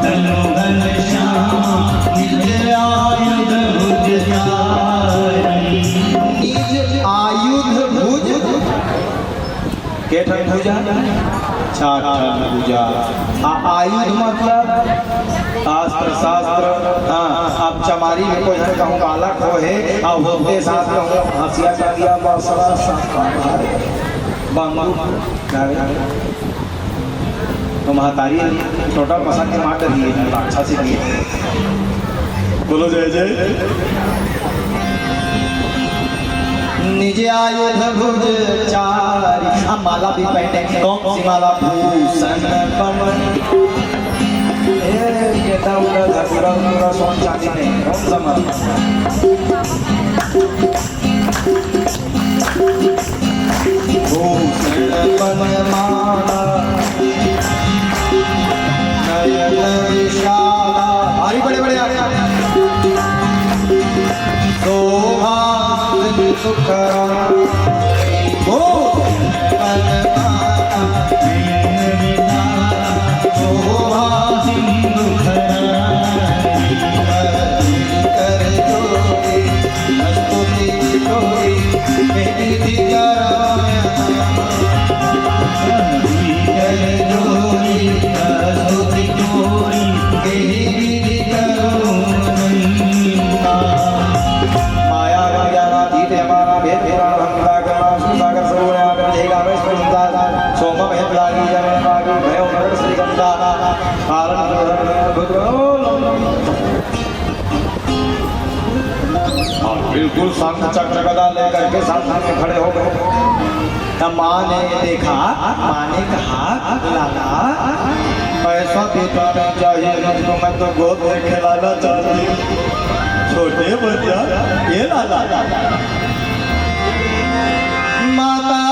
घन श्याम निज आयुध भुज धारी। निज आयुध भुज केठन भुजा छाठन भुजा। आयुध मतलब अस्त्र शास्त्र। हाँ, अब चमारी में कोई है कहूँ बालक हो है और होते साथ कहूँ हंसिया कर दिया बसरा बंदूक तो महतारी छोटा पसंद के मार दिए अच्छा से दिए। बोलो जय जय। निज आयुध भुज चारी। हम माला भी पहने, कौन सी माला? भूषण पवन। ये पूरा सोन चांदी नहीं, कौन सा माला? भूषण पवन माला नयन विशाला। भारी बड़े बड़े शोभा सुखरा। ओ शोभा सिंधु कर जोड़ी स्तुति जोड़ी मेरी जोड़ी स्तुति जोड़ी मेरी माया ज्ञाना धीरे हमारा भेद पुराण भंगा करना सुधाकर सरोया कर देगा वैश्व सुंदर सोम में लागी जन बागी भयो नगर श्री गंगा कारण बिल्कुल शंख चक्र गदा लेकर के सामने खड़े हो गए। तब माँ ने देखा, माँ ने कहा लाला पैसा देता नहीं चाहिए मुझको, मैं तो गोद में खिलाना चाहती हूँ। छोटे बच्चा ये लाला। माता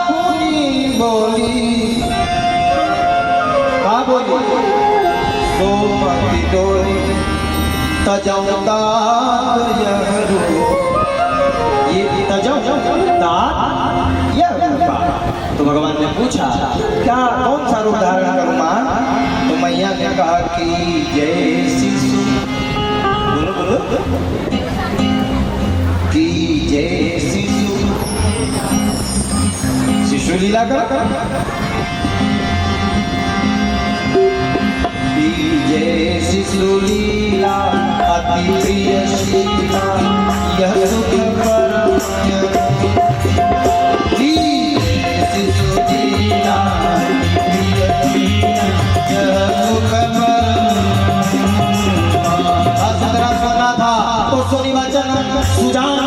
पुनी बोली, का बोली? सोमती डोली तजौता ये तजौता यह रूपा। तो भगवान ने पूछा क्या कौन सा रूप धारण करूं मां? तो मैया ने कहा कि जय शिशु। बोलो बोलो कि जय शिशु। शिशु लीला कर कि जय शिशु लीला अति प्रिय शीला यह सुख परम। कि शिशु लीला अति प्रिय शीला यह सुख परम। सुना था तो सुनी वचन सुजान।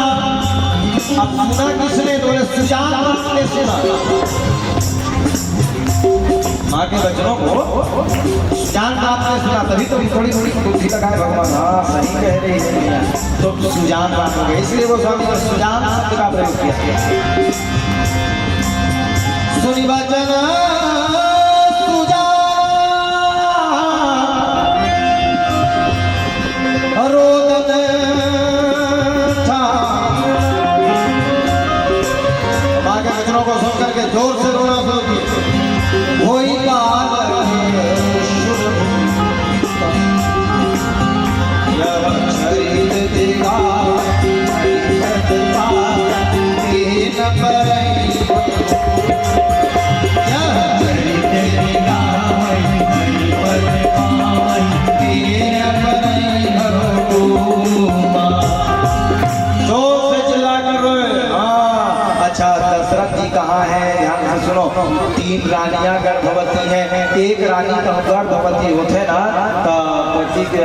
अब सुना किसने? बोले सुजान ने सुना। माँ के वचनों को सुजान आपने सुना, तभी तो थोड़ी थोड़ी बुद्धि लगाए भगवान। हाँ सही कह रहे हैं, तो सुजान बात हो गई, इसलिए वो स्वामी ने सुजान शब्द का प्रयोग किया। सुनी वचन सुजान रोदन था। माँ के वचनों को सुन करके जोर से रोना शुरू किया। कोई काल शरीर दिखा कहाँ है? ध्यान से सुनो। 3 रानियां गर्भवती हैं। एक रानी का गर्भवती होते ना तो पति के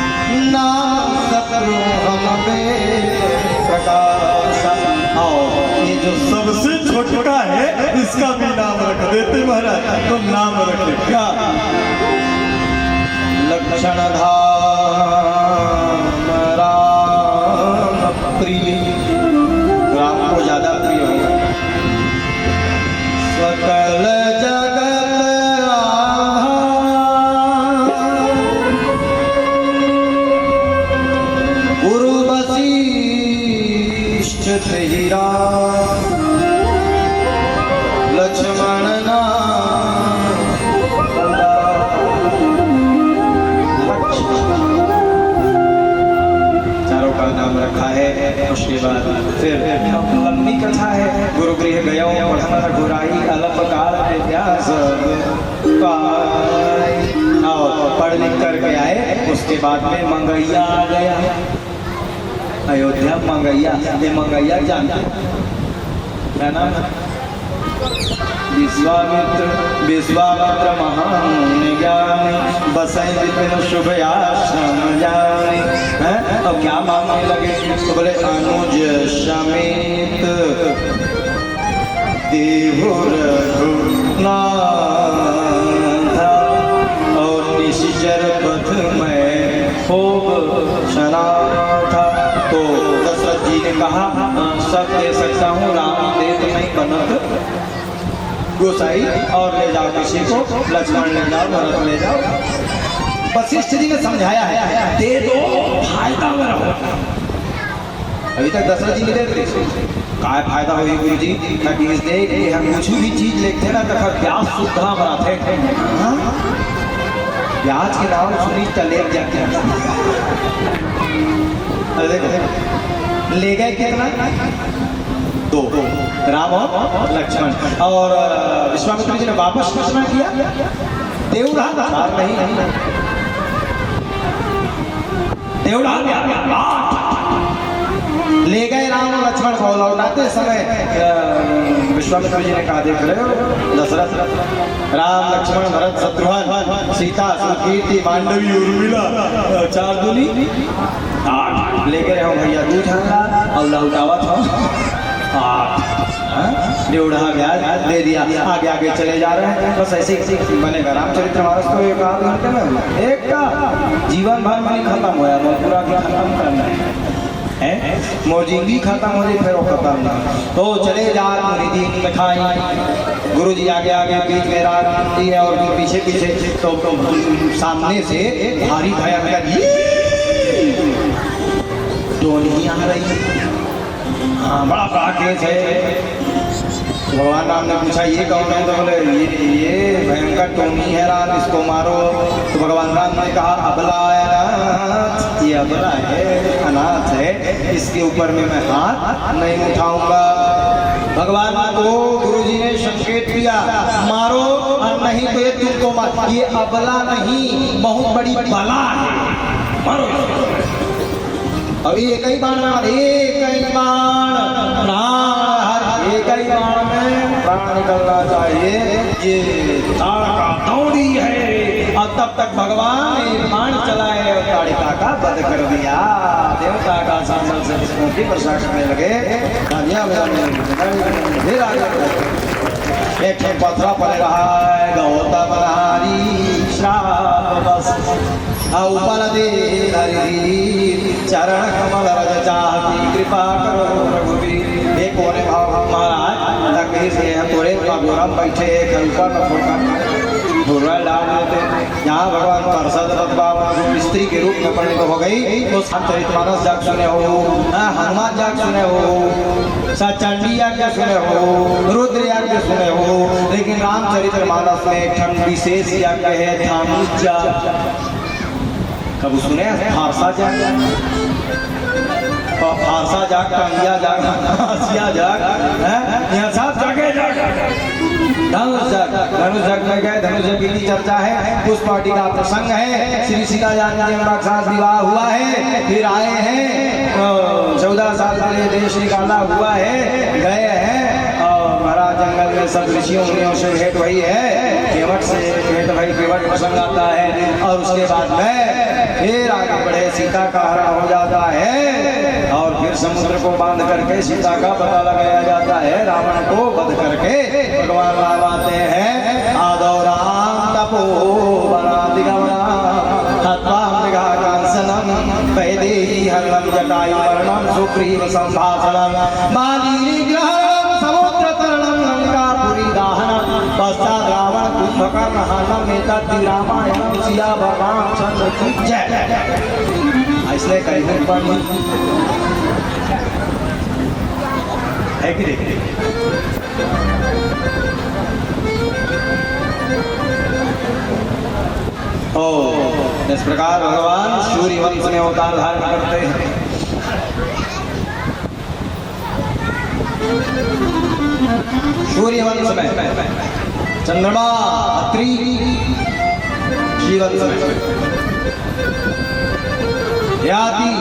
रोहन में प्रकाश। और ये जो सबसे छोटा है इसका भी नाम रख देते महाराज। तो नाम रखे क्या? लक्षण धाम राम प्रिय, राम को ज्यादा प्रिय होगा। सकल जगत गुरु वशिष्ठ तेरा लक्ष्मण चारों का नाम रखा है। उसके बाद फिर लंबी कथा है। गुरु गृह गयो पढ़न रघुराई, अल्प काल विद्यास पाई। और पढ़ लिख करके आए। उसके बाद में मंगैया आ गया अयोध्या। मंगैया, ये मंगैया जानते है ना? विश्वामित्र महान ज्ञानी, बसै विपिन शुभ आश्रम जानी। अब क्या मांगने लगे? तो बोले अनुज समेत देहु रघुनाथ, और निश्चर पथ में खूब सना था। तो दशरथ जी ने कहा सब दे सकता हूँ, राम दे तो नहीं बनत गोसाई, और ले जाओ किसी को, लक्ष्मण ले जाओ, भरत ले जाओ। वशिष्ठ जी ने समझाया है दे दो, फायदा में रहो। अभी तक दशरथ जी ने दे दी, काय फायदा हो गुरु जी? हम कुछ भी चीज लेते ना तो ब्याज सुधा बनाते हैं। ब्याज के नाम सुनी चले जाते हैं। ले गए कितना? दो, राम और लक्ष्मण। और विश्वामित्र जी ने वापस घोषणा किया देवड़ा नहीं, देवड़ा ले गए राम और लक्ष्मण को। लौटाते समय विश्वामित्र जी ने कहा देख रहे हो दशरथ, राम लक्ष्मण भरत शत्रुघ्न सीता सुकीर्ति मांडवी उर्मिला चार दूनी 8 लेके रहे हो भैया। दूध और लौटावा था 8। ड्योढ़ा ब्याज दे दिया। आगे आगे चले जा रहे हैं। बस ऐसे ही बनेगा रामचरितमानस को। एक आध घंटे में एक का जीवन भर में खत्म होया, पूरा की खत्म करना है। मोजिंगी खत्म हो जाए फिर वो खत्म ना। तो चले जा मुरीदी मिठाई। गुरु जी आगे आगे बीच में रात है और पीछे पीछे तो सामने से भारी भयंकर टोनी आ रही। हाँ, बड़ा बड़ा केस है। भगवान राम ने पूछा ये कौन है? तो बोले ये भयंकर टोनी है राम, इसको मारो। तो भगवान राम ने कहा अबला अनाथ, ये अबला है, अनाथ है, इसके ऊपर में मैं हाथ नहीं उठाऊंगा। भगवान को गुरु जी ने संकेत दिया मारो, और नहीं तो ये तुमको मार। ये अबला नहीं, बहुत बड़ी बला है, मारो। अब एक ही बाण में, एक ही बाण प्राण, एक ही बाण में प्राण निकलना चाहिए। ये ताड़का दौड़ी है। और तब तक भगवान ने बाण चलाए और ताड़िका का वध कर दिया। देवता का शासन से स्मृति प्रसाद करने लगे। फिर आगे एक पथरा पड़े रहा है गौतम नारी श्राप बस उपल दे चरण कमल रज चाहती कृपा करो रघुवीर। एक कोने भाव महाराज तकदीर से थोड़े गोरम बैठे ऊपर में फोड़कर भूरा डाल देते। यहाँ भगवान पार्षद स्त्री के रूप में परिणित हो गई। तो रामचरितमानस जाग सुने हो, हनुमान जाग सुने हो, चंडी यज्ञ सुने हो, रुद्र यज्ञ सुने हो, लेकिन रामचरितमानस में एक विशेष यज्ञ है धानुष जाग। कब सुने? फारसा जाग, फारसा जाग, कंगिया जाग, हसिया जाग, यहाँ सब जगह जाग। धनुष जग, धनुष जग में गए। धनुष जग की चर्चा है। उस पार्टी का प्रसंग है। श्री सीता जानकी जी का साथ विवाह हुआ है, फिर आए हैं, 14 साल के लिए देश निकाला हुआ है, गए हैं और महाराज जंगल में सब ऋषियों मुनियों से भेंट हुई है, केवट से भेंट भाई, केवट प्रसंग आता है और उसके बाद में फिर आगे बढ़े सीता का हरण हो जाता है और फिर समुद्र को बांध करके सीता का पता लगाया जाता है, रावण को वध करके भगवान राम आते हैं। आदौ राम तपो वनादिगमना हत्वा मृगा कांसनम वैदेही हरणम जटायुर्मरणम सुग्रीव संभाषणम मालीनिग्रहणम समुद्र तरणम लंकापुरी दाहनम पश्चात् रावण कुंभकर्ण हननम एतद्धि रामायणम सियावर रामचंद्र की जय। इसलिए कहीं पर है कि देखिए इस प्रकार भगवान सूर्य वंश में अवतार धारण करते हैं। सूर्य वंश में चंद्रमा अत्रि, वंश में याति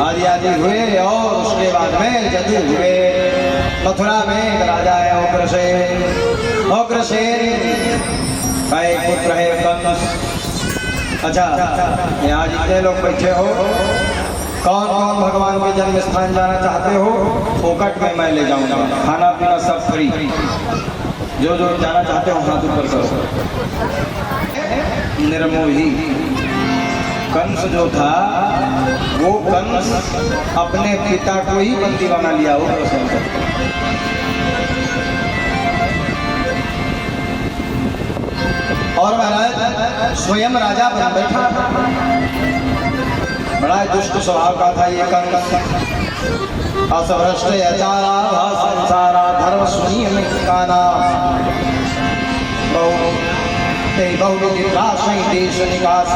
आदि आदि हुए और उसके बाद में जदू हुए। मथुरा में एक राजा है उग्रसेन, उग्रसेन का एक पुत्र है कंस। अच्छा, यहाँ जितने लोग बैठे हो, कौन कौन भगवान के जन्म स्थान जाना चाहते हो, फोकट में मैं ले जाऊंगा, खाना पीना सब फ्री। जो जो जाना चाहते हो हाथ ऊपर करो। निर्मोही कंस जो था, वो कंस अपने पिता को ही बंदी बना लिया हो। और महाराज स्वयं राजा बन बैठा। बड़ा दुष्ट स्वभाव का था ये कंस। असभ्रष्ट आचारा संसारा धर्म सुनिय में काना बहुविधि देश निकास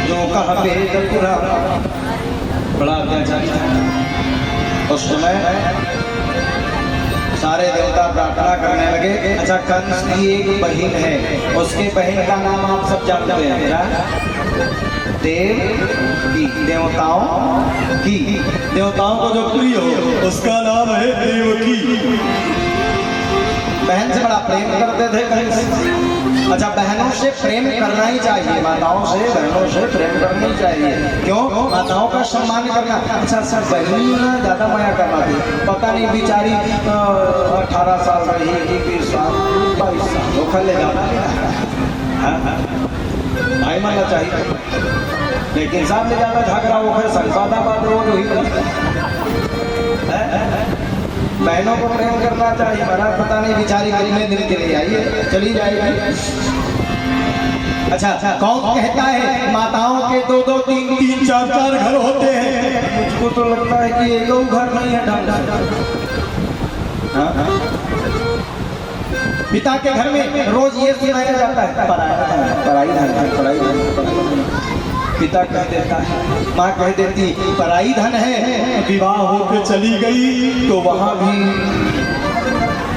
जो कह वेद पुराण। बड़ा अत्याचारी था। उस समय सारे देवता प्रार्थना करने लगे। अच्छा, कंस की एक बहन है, उसके बहन का नाम आप सब जानते हैं क्या? देव की, देवताओं को जो प्रिय हो उसका नाम है देवकी। बहन से बड़ा प्रेम करते थे कंस। अच्छा, बहनों से प्रेम करना ही चाहिए, माताओं से बहनों से प्रेम करना ही चाहिए। क्यों? माताओं का सम्मान करना। अच्छा सर, बहनी ना ज़्यादा माया करना थी, पता नहीं बेचारी 18 साल रही कि 20 साल 22 साल धोखा ले जाना भाई मानना चाहिए। लेकिन साथ ले जाना झगड़ा वो फिर संसादा बात रोज हुई। बहनों को प्रेम करना चाहिए। महाराज पता नहीं बेचारी कितने दिन के लिए आई है, चली जाएगी। अच्छा, कौन कहता है माताओं के 2-2 3-3 4-4 घर होते हैं? मुझको तो लगता है कि एक घर नहीं है ढंग से। पिता के घर में रोज ये सुनाया जाता है, पराई धन। पिता कह देता है, माँ कह देती पराई धन है। विवाह होकर चली गई तो वहाँ भी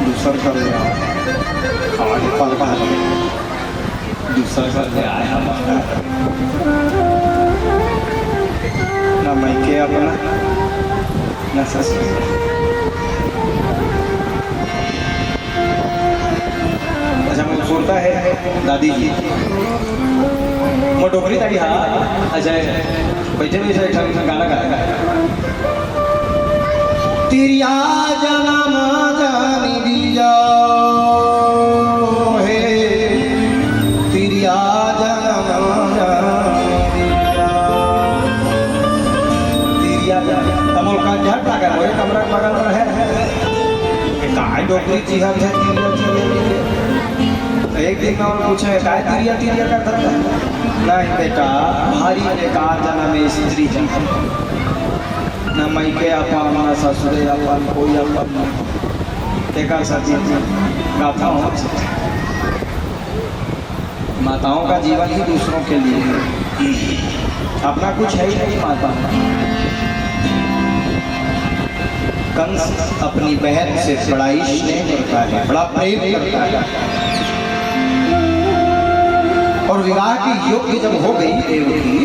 दूसरा कर लिया, दूसरा कर ले आया ना मैके अपना ना ससुर। अच्छा, मुझे सुनता है दादी जी मोटोकरी ताड़ी। हाँ अच्छा, बैठे बैठे गाना गाया। तिरिया जन्म जानी दिया हे, तिरिया जन्म जानी दिया। तिरिया तमोल का झट लगा वो कमरा बगल में है। काय डोकरी चिहत है तिरिया चिरिया। एक दिन और पूछे काय तिरिया तिरिया का धंधा? नहीं बेटा, भारी ने कहा जन्म स्त्री न मैके अपन न ससुरे अपन कोई अपन तेकर सची गाथा हो। माताओं का जीवन ही दूसरों के लिए है, अपना कुछ है ही नहीं माता। कंस अपनी बहन से बड़ा ही स्नेह करता है, बड़ा प्रेम करता है। और विवाह की योग्य जब हो गई देवकी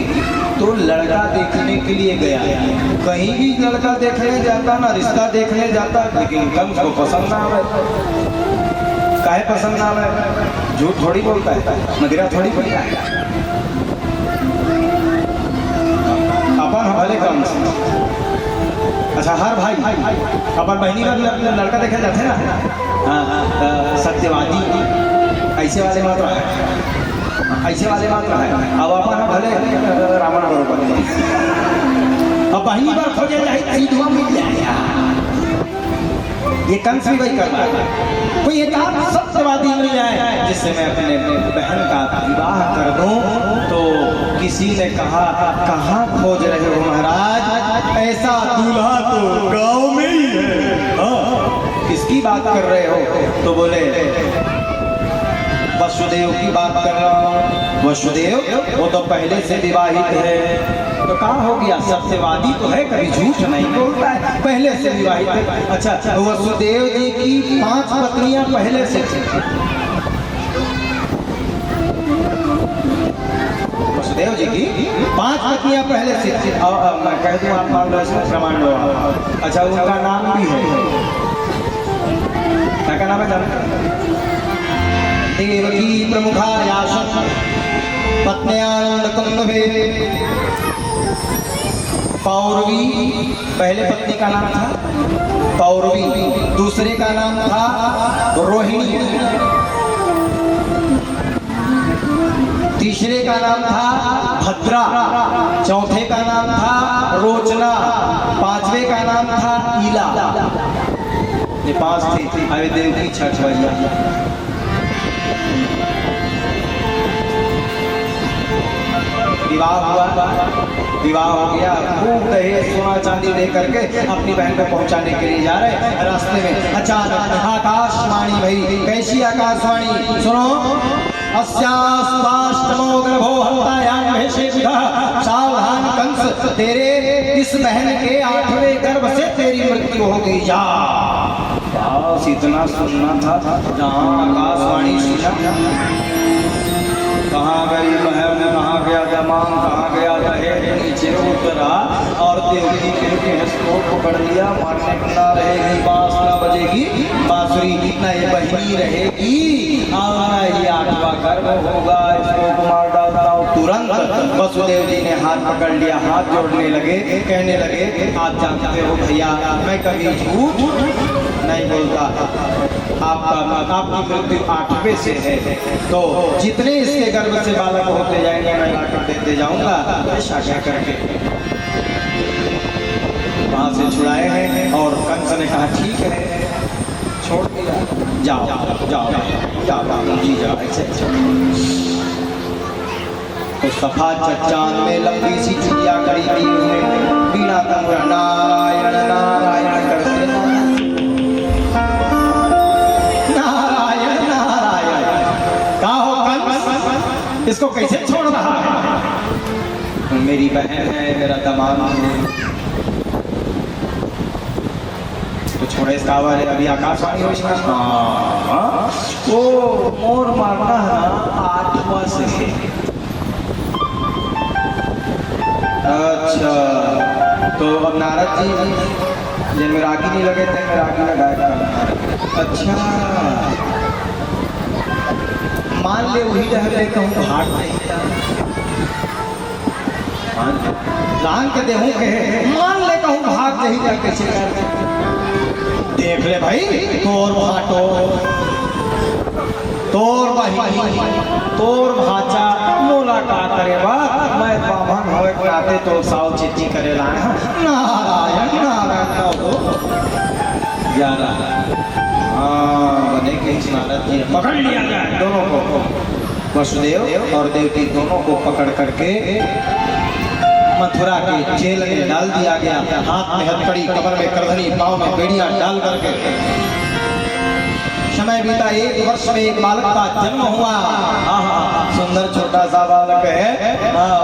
तो लड़का देखने के लिए गया। कहीं भी लड़का देखने जाता ना, रिश्ता देखने जाता, लेकिन कंस को पसंद ना आवे। काहे पसंद ना आवे? झूठ थोड़ी बोलता है, मदिरा थोड़ी पीता है। अपन भले कंस, अच्छा हर भाई अपन बहनी का भी लड़का देखा जाते ना, सत्यवादी ऐसे वाले मात्र है, ऐसे वाले मात्र है। अब अपन भले रावण बरोबर अब बहनी बार खोजे जाए सीधुआ मिल जाएगा। ये कंस भी वही कर रहा है, कोई एक आध सत्यवादी मिल जाए जिससे मैं अपने बहन का विवाह कर दूं। तो किसी ने कहा कहाँ खोज रहे हो महाराज, ऐसा दूल्हा तो गांव में ही है। हाँ। किसकी बात कर रहे हो? तो बोले वसुदेव की बात कर रहा हूँ। वसुदेव वो तो पहले से विवाहित है। तो कहाँ हो गया? सत्यवादी तो है, कभी झूठ नहीं बोलता है, पहले से विवाहित है। अच्छा तो वसुदेव जी की 5 पत्नियां पहले से थी। वसुदेव जी की 5 पत्नियां पहले से थी। मैं कह दूं आप मान लो इसमें प्रमाण लो। अच्छा उनका नाम भी है, क्या नाम है जानते? देवकी प्रमुखा यासन पत्न्यानुकुंभे। पौरवी पहले पत्नी का नाम था पौरवी, दूसरे का नाम था रोहिणी, तीसरे का नाम था भद्रा, चौथे का नाम था रोचना, 5वें का नाम था ईला। ये 5 थी। अरे देव की 6 भैया। विवाह हुआ, विवाह हो गया, खूब दहेज सोना चांदी दे करके अपनी बहन को पहुंचाने के लिए जा रहे। रास्ते में अचानक आकाशवाणी भई। कैसी आकाशवाणी? सुनो। अस्यास्ताष्टमो गर्भो हत्यायाम भेषेभिः। सावधान कंस, तेरे इस बहन के 8वें गर्भ से तेरी मृत्यु हो गई। जा। बस इतना सुनना था जहाँ आकाशवाणी सुना। कहाँ गई बहन, कहाँ गया जमान, कहाँ गया दहेज, नीचे उतरा और देवकी के हंसको पकड़ लिया। मारने ना रहेगी, बांस ना बजेगी, बांसुरी न ये बहनी रहेगी और न ये 8वां गर्भ होगा। इसको मार डालता हूँ तुरंत। वसुदेव जी ने हाथ पकड़ लिया, हाथ जोड़ने लगे, कहने लगे आप जानते हो भैया मैं कभी झूठ नहीं बोलता। आपकी मृत्यु 8वें से है, तो जितने इसके गर्भ से बालक होते जाएंगे मैं लाकर देते जाऊंगा। ऐसा कह करके वहां से छुड़ाए हैं और कंस ने कहा ठीक है छोड़ दिया, जाओ जाओ जाओ जी जाओ। तो सफा चट्टान में लंबी सी चिड़िया खड़ी थी, उसने बीड़ा तंबुरा नारायण नारायण करते इसको कैसे छोड़ रहा है? मेरी बहन है, मेरा दामाद है, तो छोड़े इसका आवाज। अभी आकाशवाणी हो इसमें वो मोर मारना है ना 8वां से। अच्छा तो अब नारद जी जिनमें रागी नहीं लगे थे, मैं रागी लगाया। अच्छा मान ले वही रहते कहूँ भाग नहीं जान के देहूँ के मान ले कहूँ भाग नहीं जा कैसे देख ले भाई। तोर भाटो तोर बही तोर भाचा मोला का करे बा, मैं बामन होए नाते तो साव चिट्ठी करे लाए। नारायण नारायण यारा बने के नारद जी पकड़ लिया जाए दोनों को। वसुदेव और देवकी दोनों को पकड़ करके मथुरा के जेल में डाल दिया गया। हाथ में हथकड़ी, कमर में करधनी, पाँव में बेड़ियां डाल करके समय बीता, 1 वर्ष में एक बालक का जन्म हुआ। सुंदर छोटा सा बालक है।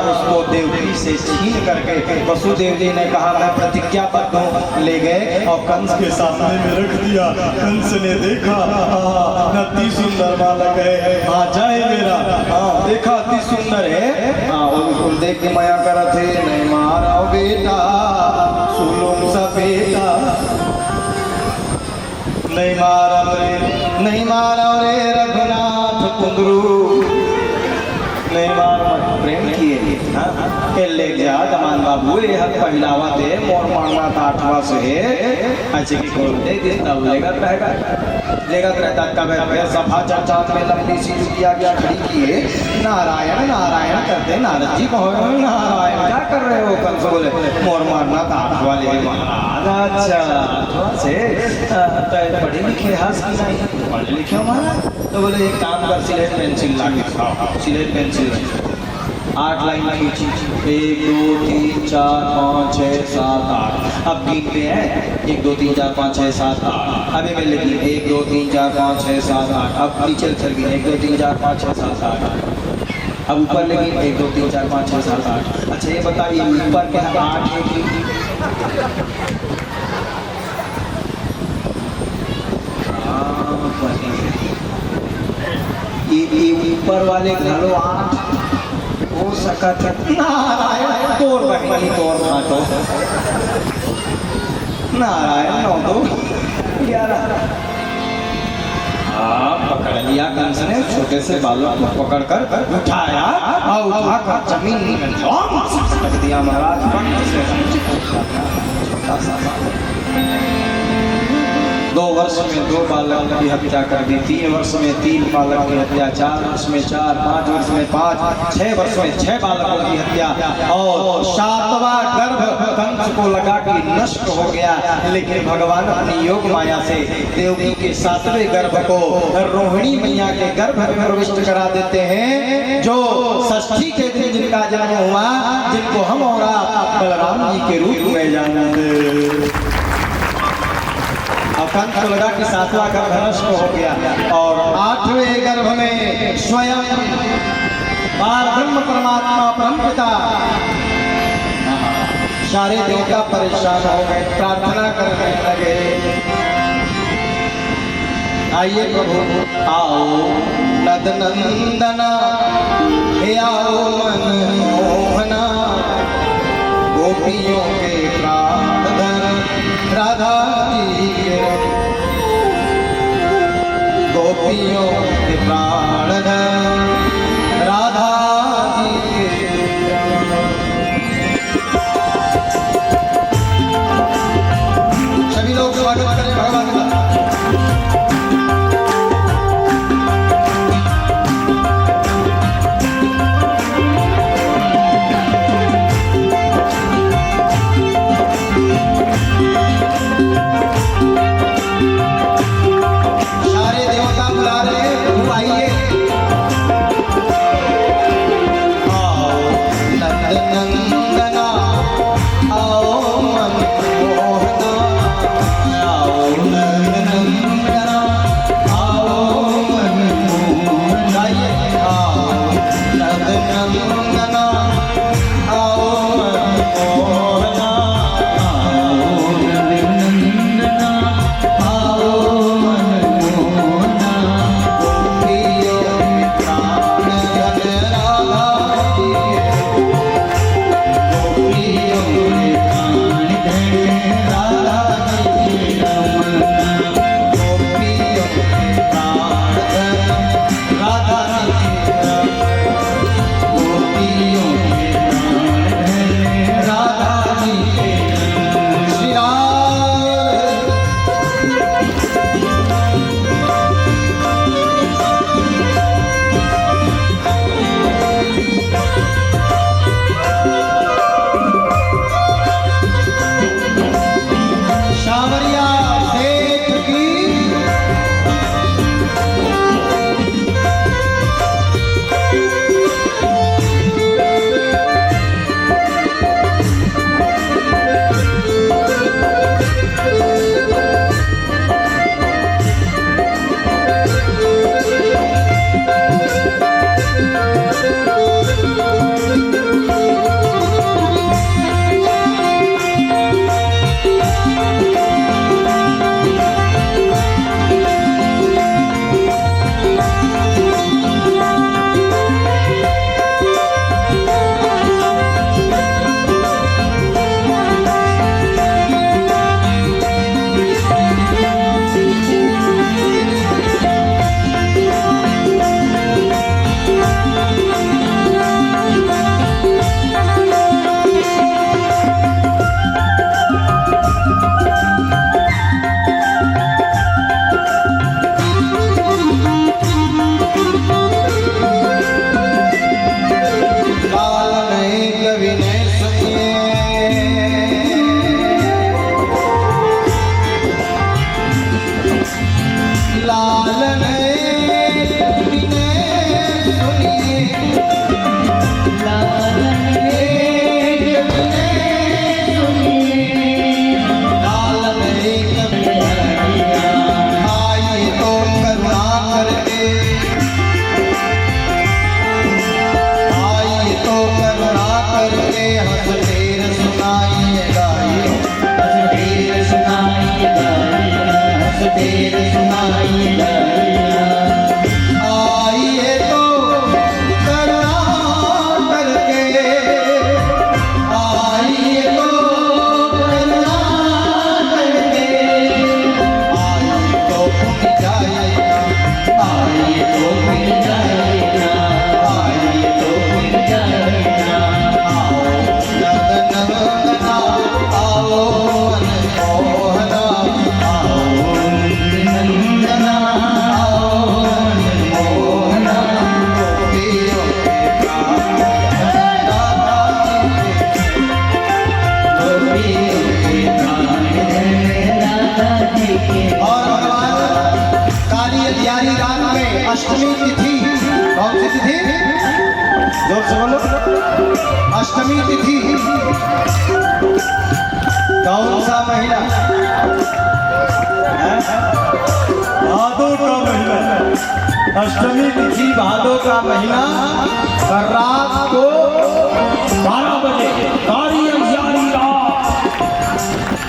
उसको देवकी से छीन करके वसुदेव जी ने कहा मैं प्रतिज्ञाबद्ध हूँ, ले गए और कंस के सामने में रख दिया। कंस ने देखा अति सुंदर बालक है, आ जाए मेरा। देखा अति सुंदर है। उसको देख के माया कर थे, नहीं मारो बेटा सुलुम सा बेटा, नहीं मारो रे, नहीं मारो रे रघुनाथ कुंदरू, नहीं मारो। प्रेम किए ले जा दमान बाबू ये हक पहलावा दे मोर मारना ताठवा से अच्छे की खोल दे तब लेगा रहेगा, लेगा रहता कब है सभा चर्चा में लंबी सी किया गया खड़ी किए, नारायण नारायण करते नारद जी कहो नारायण क्या कर रहे हो? कंस बोले मोर मारना ताठवा ले महाराज। अच्छा से पढ़े लिखे हंस पढ़े लिखे हमारा, तो बोले एक काम कर सिलेट पेंसिल ला के, सिलेट पेंसिल 8 लाइन खींची, 1 2 3 4 5 6 7 8। अब गिनते हैं 1 2 3 4 5 6 7 8। अभी मैं लिखी 1 2 3 4 5 6 7 8। अब नीचे चल गई 1 2 3 4 5 6 7 8। अब ऊपर लेकिन 1 2 3 4 5 6 7 8। अच्छा ये बताइए ऊपर क्या 8 है कि ये ऊपर वाले घरों 8 हो सका था। नारायण तोर बहनी तोर घाटो, नारायण 9 2 11। पकड़ लिया कंस ने छोटे से बालक को पकड़कर उठाया और उठाकर जमीन में रख दिया। महाराज छोटा सा 2 वर्ष में 2 बालक की हत्या कर दी, 3 वर्ष में 3 बालक की हत्या, 4 वर्ष में 4, 5 वर्ष में 5, 6 वर्ष में 6 बालकों की हत्या और 7वां गर्भ कंस को लगा कि नष्ट हो गया। लेकिन भगवान अपनी योग माया से देवकी के 7वें गर्भ को रोहिणी मैया के गर्भ में प्रविष्ट करा देते हैं, जो षष्ठी के दिन जिनका जन्म हुआ, जिनको हम और आप बलराम जी के रूप में जानते। और कंस को लगा कि 7वां गर्भ नष्ट हो गया और 8वें गर्भ में स्वयं ब्रह्म परमात्मा परमपिता सारे देवता परेशान हो गए, प्रार्थना करने लगे आइए प्रभु आओ नदनंदना, हे आओ मन मोहना, गोपियों के प्राणधन राधा जी के, गोपियों के प्राणधन राधा जी के। सभी लोग स्वागत करें भगवान का। अष्टमी तिथि, कौन सी तिथि? जोर से बोलो। अष्टमी तिथि कौन सा महीना? भादों का महीना, अष्टमी तिथि भादों का महीना, रात को 12 बजे कारी अंधियारी रात,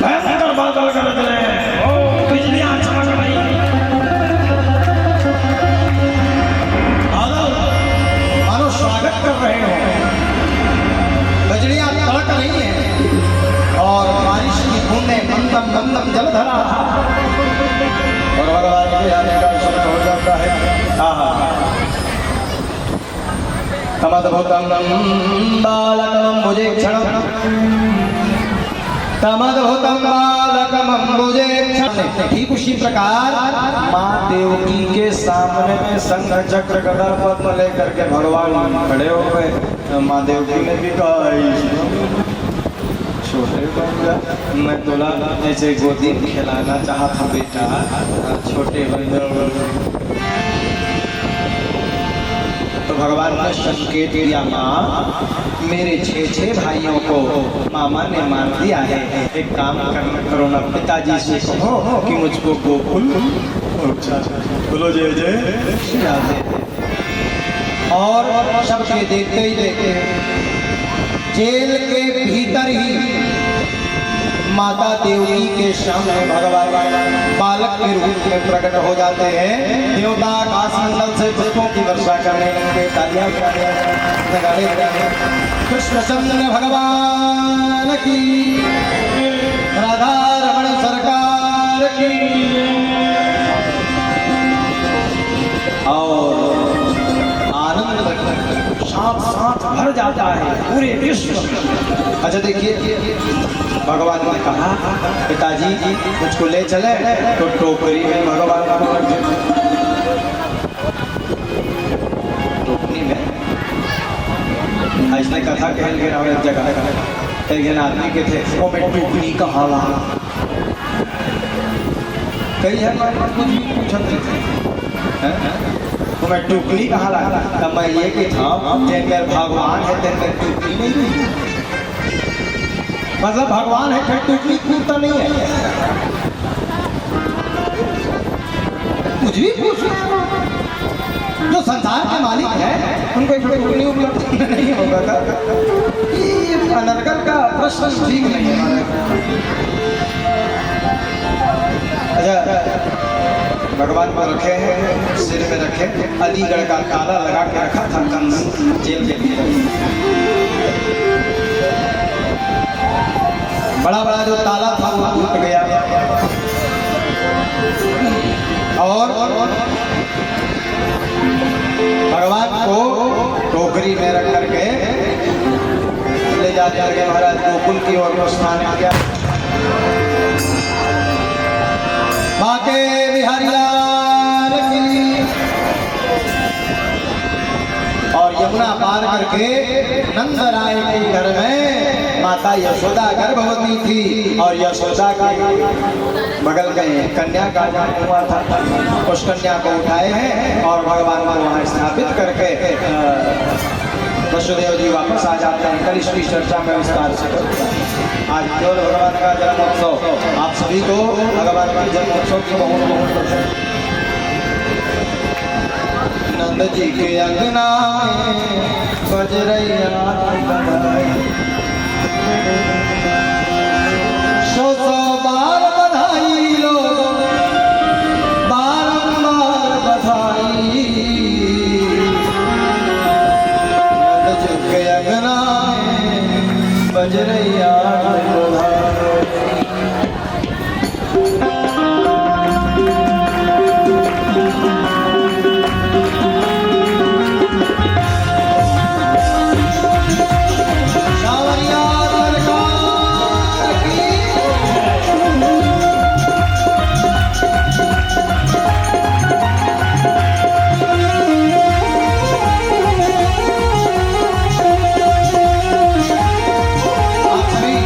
भयंकर बादल गरज रहे हैं, ओ बिजलियां चमक रही हैं। बादल मानो स्वागत कर रहे हो, बजड़ियां तड़क रही हैं और बारिश की बूंदें मंदम मंदम जलधरा और भगवान के आने का समय हो जाता है। तमद्भुतं बालकमम्बुजेक्षणं, तमद्भुतं बालकमम्बुजेक्षणं। ठीक उसी प्रकार माँ देवकी के सामने में शंख चक्र गदा पद्म लेकर के भगवान खड़े हो गए। माँ देवकी ने भी कहा छोटे बन जा, मैं तोला ऐसे गोदी में खिलाना चाहता बेटा, छोटे बन जाओ। तो भगवान ने संकेत दिया, माँ मेरे 6 भाइयों को मामा ने मार दिया है, एक काम करो ना, पिताजी से कहो कि मुझको गोकुल बोलो जय जय। और सबके देखते ही देखते जेल के भीतर ही माता देवकी के सामने भगवान बालक के रूप में प्रकट हो जाते हैं। देवता आकाश मंडल से पुष्पों की वर्षा करने लगे, तालियां बजाने, कृष्णचंद्र भगवान की, राधा रमण सरकार की। और आनंद साथ साथ भर जाता है पूरे विश्व। अच्छा देखिए, भगवान ने कहा पिताजी मुझको ले चले, तो टोकरी में भगवान को रख दिया। टोकरी में इसने कथा कहल के नाम एक जगह एक जन आदमी के थे, वो में टोकरी का हाला कई है कुछ भी पूछत थे, तो मैं टुकड़ी कहाँ लगा? तब मैं ये कि था जब मेरे भगवान है तो मेरे टुकड़ी नहीं हुई, मतलब भगवान है फिर टुकड़ी कूदता नहीं है, कुछ भी पूछ जो संसार के मालिक है उनको टुकड़ी उपलब्ध नहीं होगा था। ये अनर्गल का प्रश्न ठीक नहीं है। अच्छा भगवान को रखे हैं, सिर में रखे, अलीगढ़ का ताला लगा के रखा था कंस जेल के लिए। बड़ा बड़ा जो ताला था वो टूट गया और भगवान को टोकरी में रख करके ले जाते हैं महाराज गोकुल की ओर प्रस्थान किया। बाके बिहारी लाल की। और यमुना पार करके नंद राय के घर में माता यशोदा गर्भवती थी और यशोदा के बगल में कन्या का जन्म हुआ था। उस कन्या को उठाए हैं और भगवान को वहाँ स्थापित करके वसुदेव जी वापस आ जाते हैं। कल इसकी चर्चा में विस्तार से करूँगा। आज केवल भगवान का जन्मोत्सव, आप सभी को भगवान के जन्मोत्सव की बहुत बहुत नंद जी के अंगना में बज रही बधाई, 100 बार बधाई लोग बारंबार बधाई। नंद जी के अंगना में बज रही बधाई। आप सभी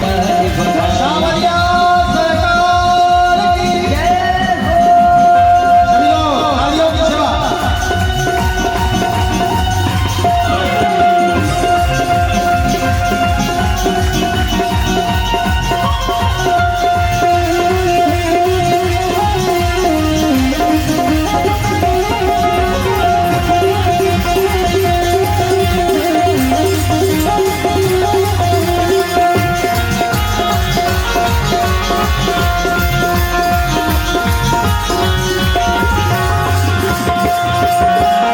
सावरिया सरकार की जय हो। सभी लोग तालियों की सेवा।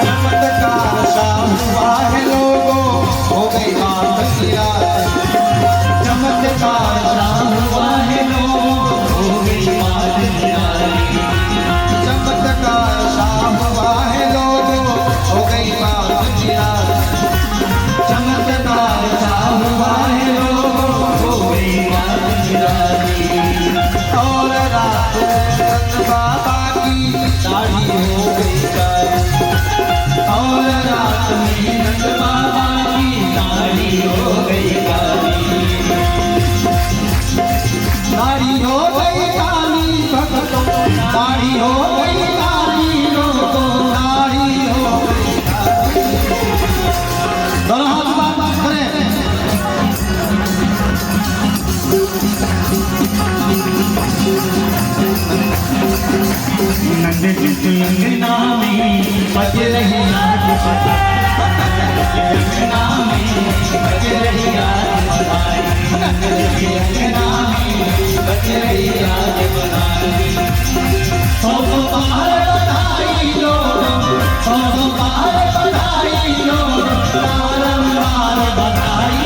चमत्कार सा हुआ है लोगों, हो गई बात निराली। चमत्कार सा हुआ है लोगों, हो गई बात निराली। चमत्कार सा हुआ है लोगों, हो गई बात निराली। चमत्कार सा हुआ है लोगों, हो गई बात निराली। और रात संत बाबा की दाढ़ी हो गई काली। और रात में नंद बाबा की दाढ़ी हो गई काली। दाढ़ी हो गई काली भक्तों, दाढ़ी हो गई काली लोगों, दाढ़ी हो गई काली। दोनों हाथ बात करें। नंद जी अंगना में बज रही आज बधाई। नंद जी अंगना में बज रही आज बधाई। नंद जी अंगना में बज रही आज बधाई। सौ बार बधाई लोगों, सौ बार बधाई लोगों, बारंबार बधाई।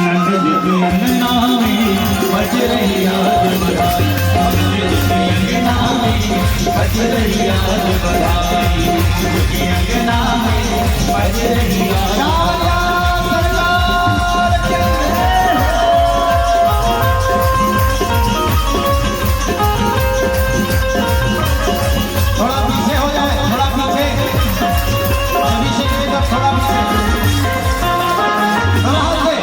नंद जी अंगना में बज रही आज बधाई। बज रही आज बधाई। अंगना में बज रही आज सरकार की जय हो। थोड़ा पीछे हो जाए, थोड़ा पीछे। अभिषेक जी तक थोड़ा पीछे। थोड़ा हाथ से।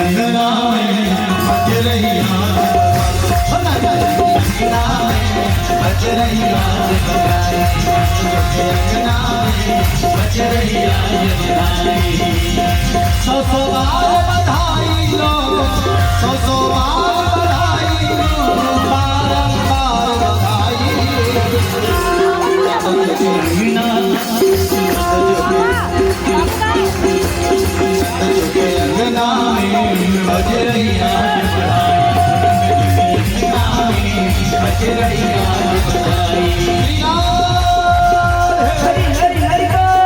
अंगना में बज रही आज बज रही आज बधाई। अंगना में बज रही आज बधाई। सौ बार बधाई लोगों, सौ बार बधाई लोगों, बारंबार बधाई। अंगना अंगना में बज रही आज बधाई। अंगना में बज रही आज बधाई। हरि हरि हरि बोल।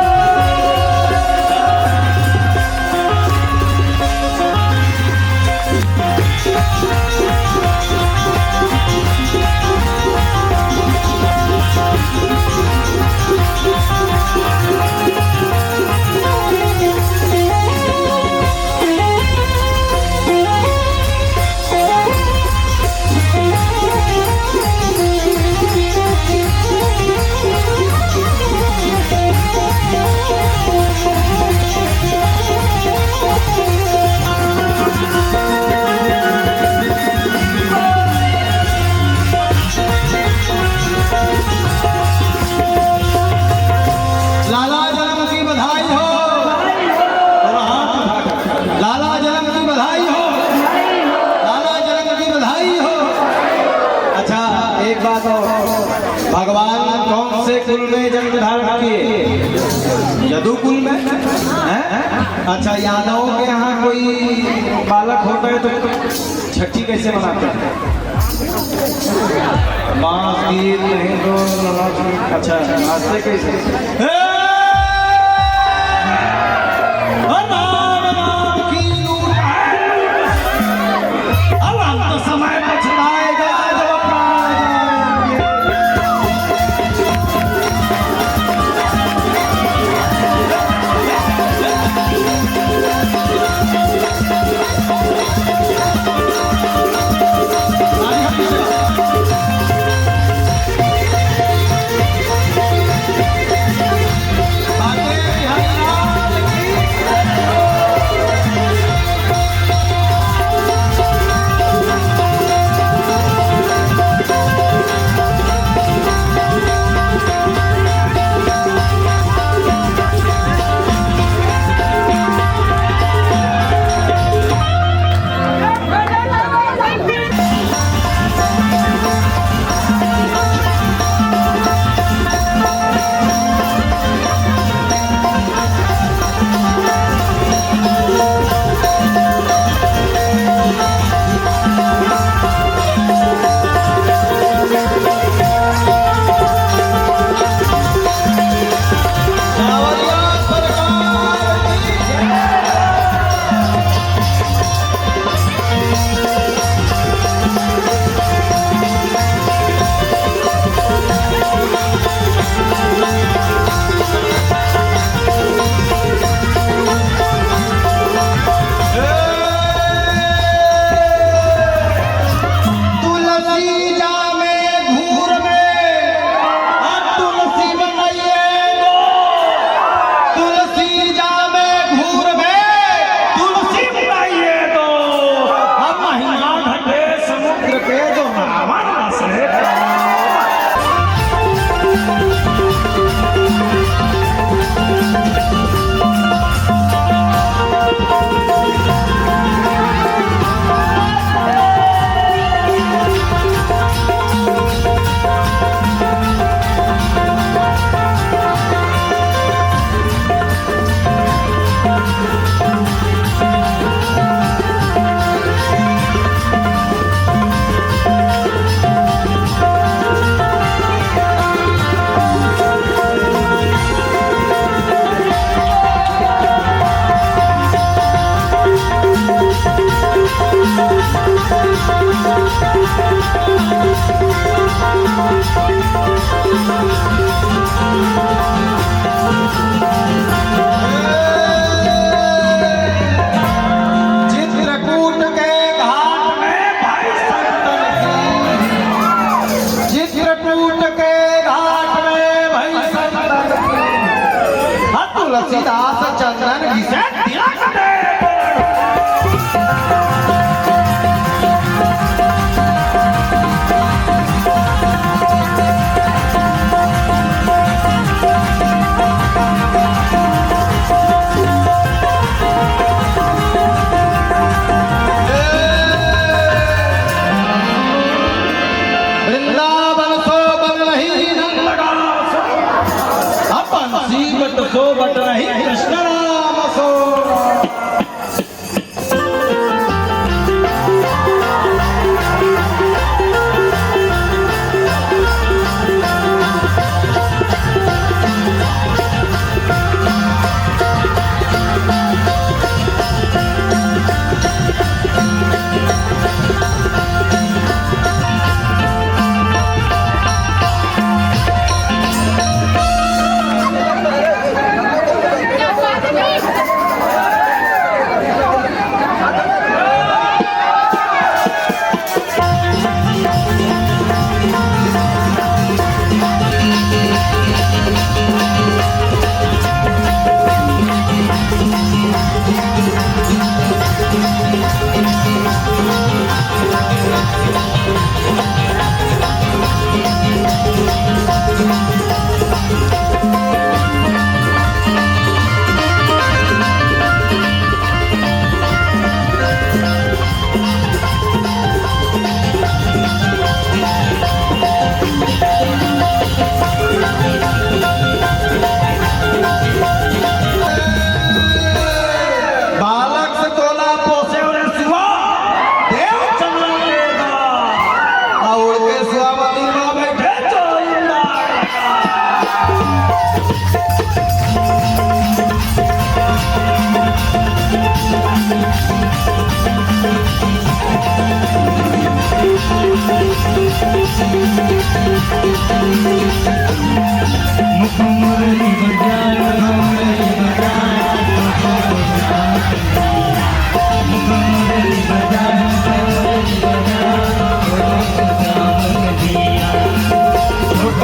भगवान कौन से कुल में जन्म धारण किए? यदुकुल में हैं? अच्छा, यादवों के यहाँ कोई बालक होता है तो छठी कैसे मनाते हैं? मांस गीत नहीं तो अच्छा नाचते कैसे? अब हम तो समय पर छुड़ाएगा जब अपना तुलसीदास चंदन घिसे तिलक दे। वृंदावन सो बन रही नंदगांव सो, अपन सीबत सो बट रही कृष्ण राम सो।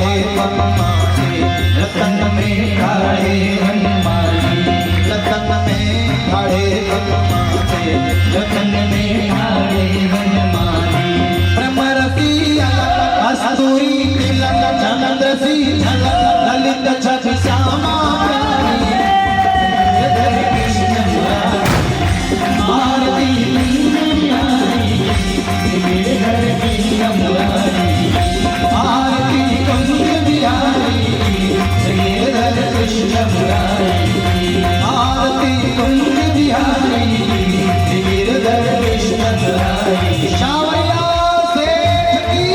ठाड़े बनमाली रतन में ठाड़े बनमाली रतन में ठाड़े ठाड़े बनमाले लखन में ठाड़े बनमाले भ्रमरसी कस्तूरी तिलक चंद्र सी झलक ललित छवि श्यामा प्यारी कृष्ण मुरारी आरती कुंज बिहारी गिरधर कृष्ण मुरारी आरती कुंज बिहारी गिरधर कृष्ण मुरारी शावरिया सेठ की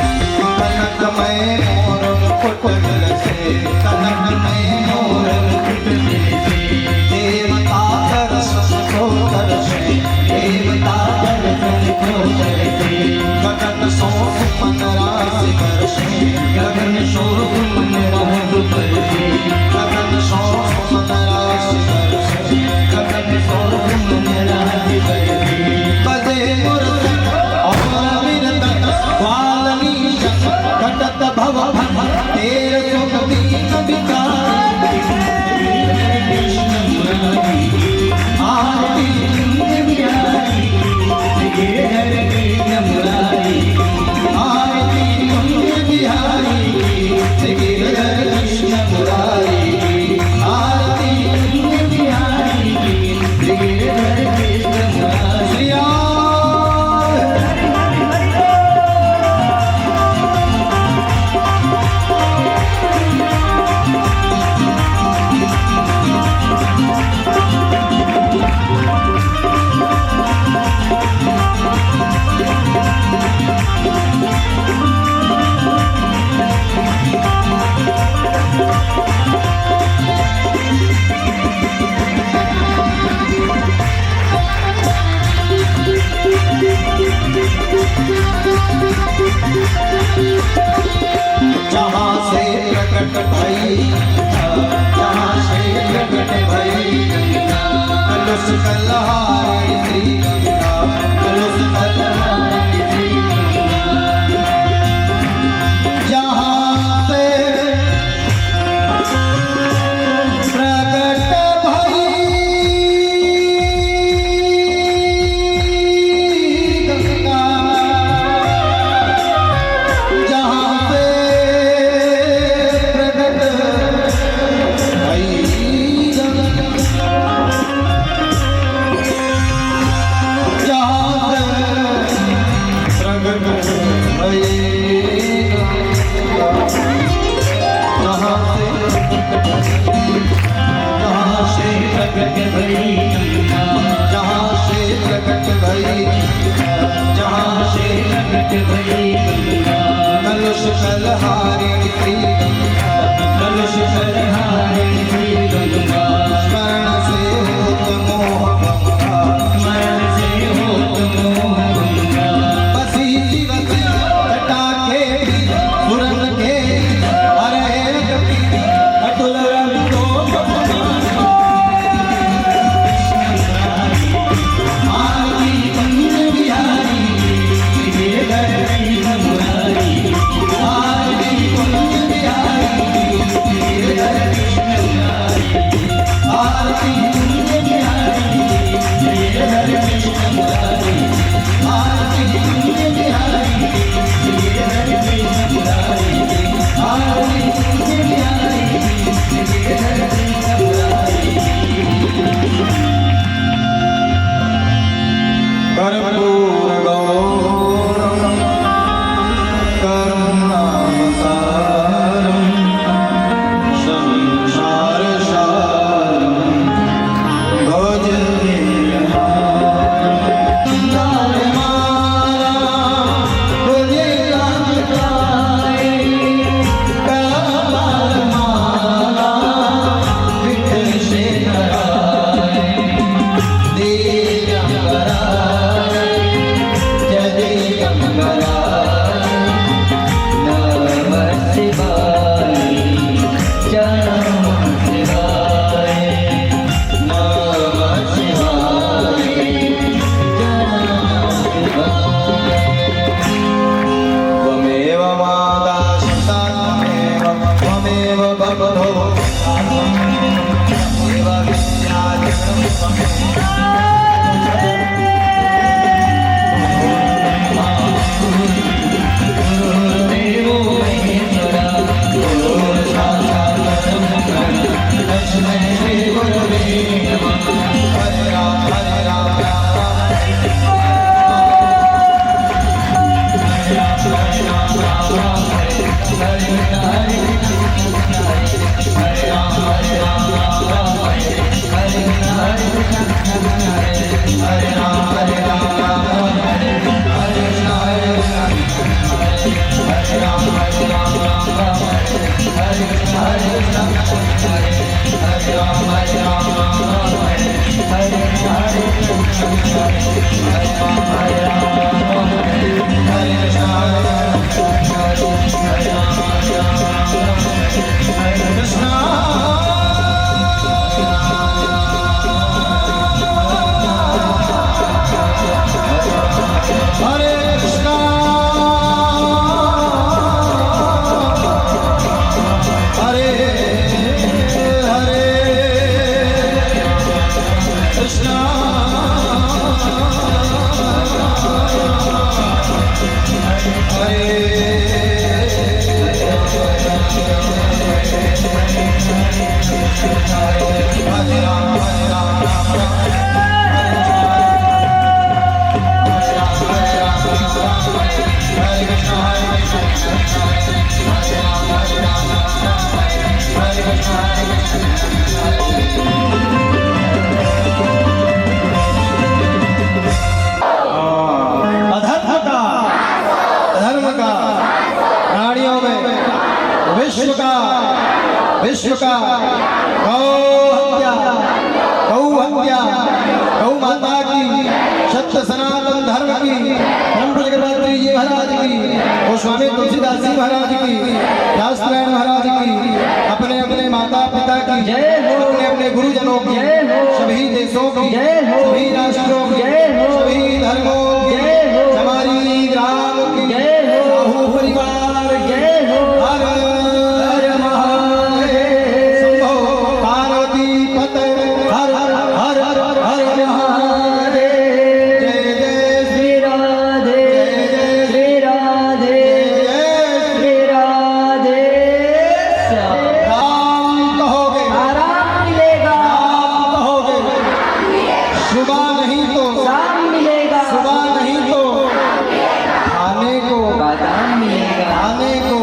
कनकमय मोर कुटल से कनकमय मोर देवता दर्शन को दर्शन देवता दर्शन को करते गगन सो मन राशि वर्षे गगन शोभ मन राग करते गगन सो मन राशि वर्षे गगन शोभ मन राग करते बजे मुरत और विरत वालनी घटत भव तेर सुख दीन विकारी कृष्ण मुरारी आरती कुंज बिहारी गिरधर कृष्ण मुरारी आरती कुंज बिहारी गिरधर कृष्ण मुरारी आरती कुंज बिहारी गिरधर कृष्ण मुरारी श्रिया जहाँ से प्रकट भई जहाँ से प्रकट भई कलुष कलहारी श्री गंगा कलुष कलहारी श्री गंगा जहाँ से प्रकट भई गंगा जहाँ से प्रकट भई गंगा जहाँ से प्रकट भई गंगा जहाँ से प्रकट भई गंगा जहाँ से प्रकट भई जहाँ से प्रकट भई गंगा कलुष कलहारी श्री गंगा कलुष कलहारी श्री गंगा स्मरण से होत मोह गंगा स्मरण से होत मोह गंगा बसी दिवसी जटाके सुरन के हरे कपि अतुल रंगो आरती कुंज बिहारी गिरधर कृष्ण मुरारी आरती कुंज बिहारी त्वमेव बबधो त्वमेव गुरुर्देवो महेश्वरा गुरुर्साक्षात् परब्रह्म तस्मै श्री गुरवे नमः हरे राम हरे राम राम विश्व का गौ हत्या गौ माता की सत्य सनातन धर्म की ब्रह्म जगन्नाथ जी महाराज की गोस्वामी तुलसीदास जी महाराज की दासनारायण महाराज की अपने अपने माता पिता की जय हो। अपने अपने गुरुजनों की जय हो। सभी देशों की जय हो। सभी राष्ट्रों की जय हो। सभी धर्मों की जय हो। हमारी ग्राम की जय हो। साहू परिवार की जय हो। हर हर महादेव शंभो पार्वती पते हर हर हर हर हर महादेव जय जय श्री राधे श्री राधे श्री राधे राम कहोगे आराम मिलेगा राम कहोगे सुबह नहीं तो शाम मिलेगा सुबह नहीं तो खाने को बादाम मिलेगा खाने को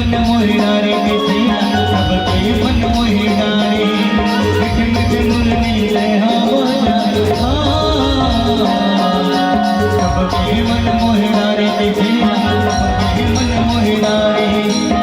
मन मोहे डारे देखे सबके मन मोहे डारे मिठे मिठे मुरली जय सबके मन मोहे डारे देखे सबके मन मोहे डारे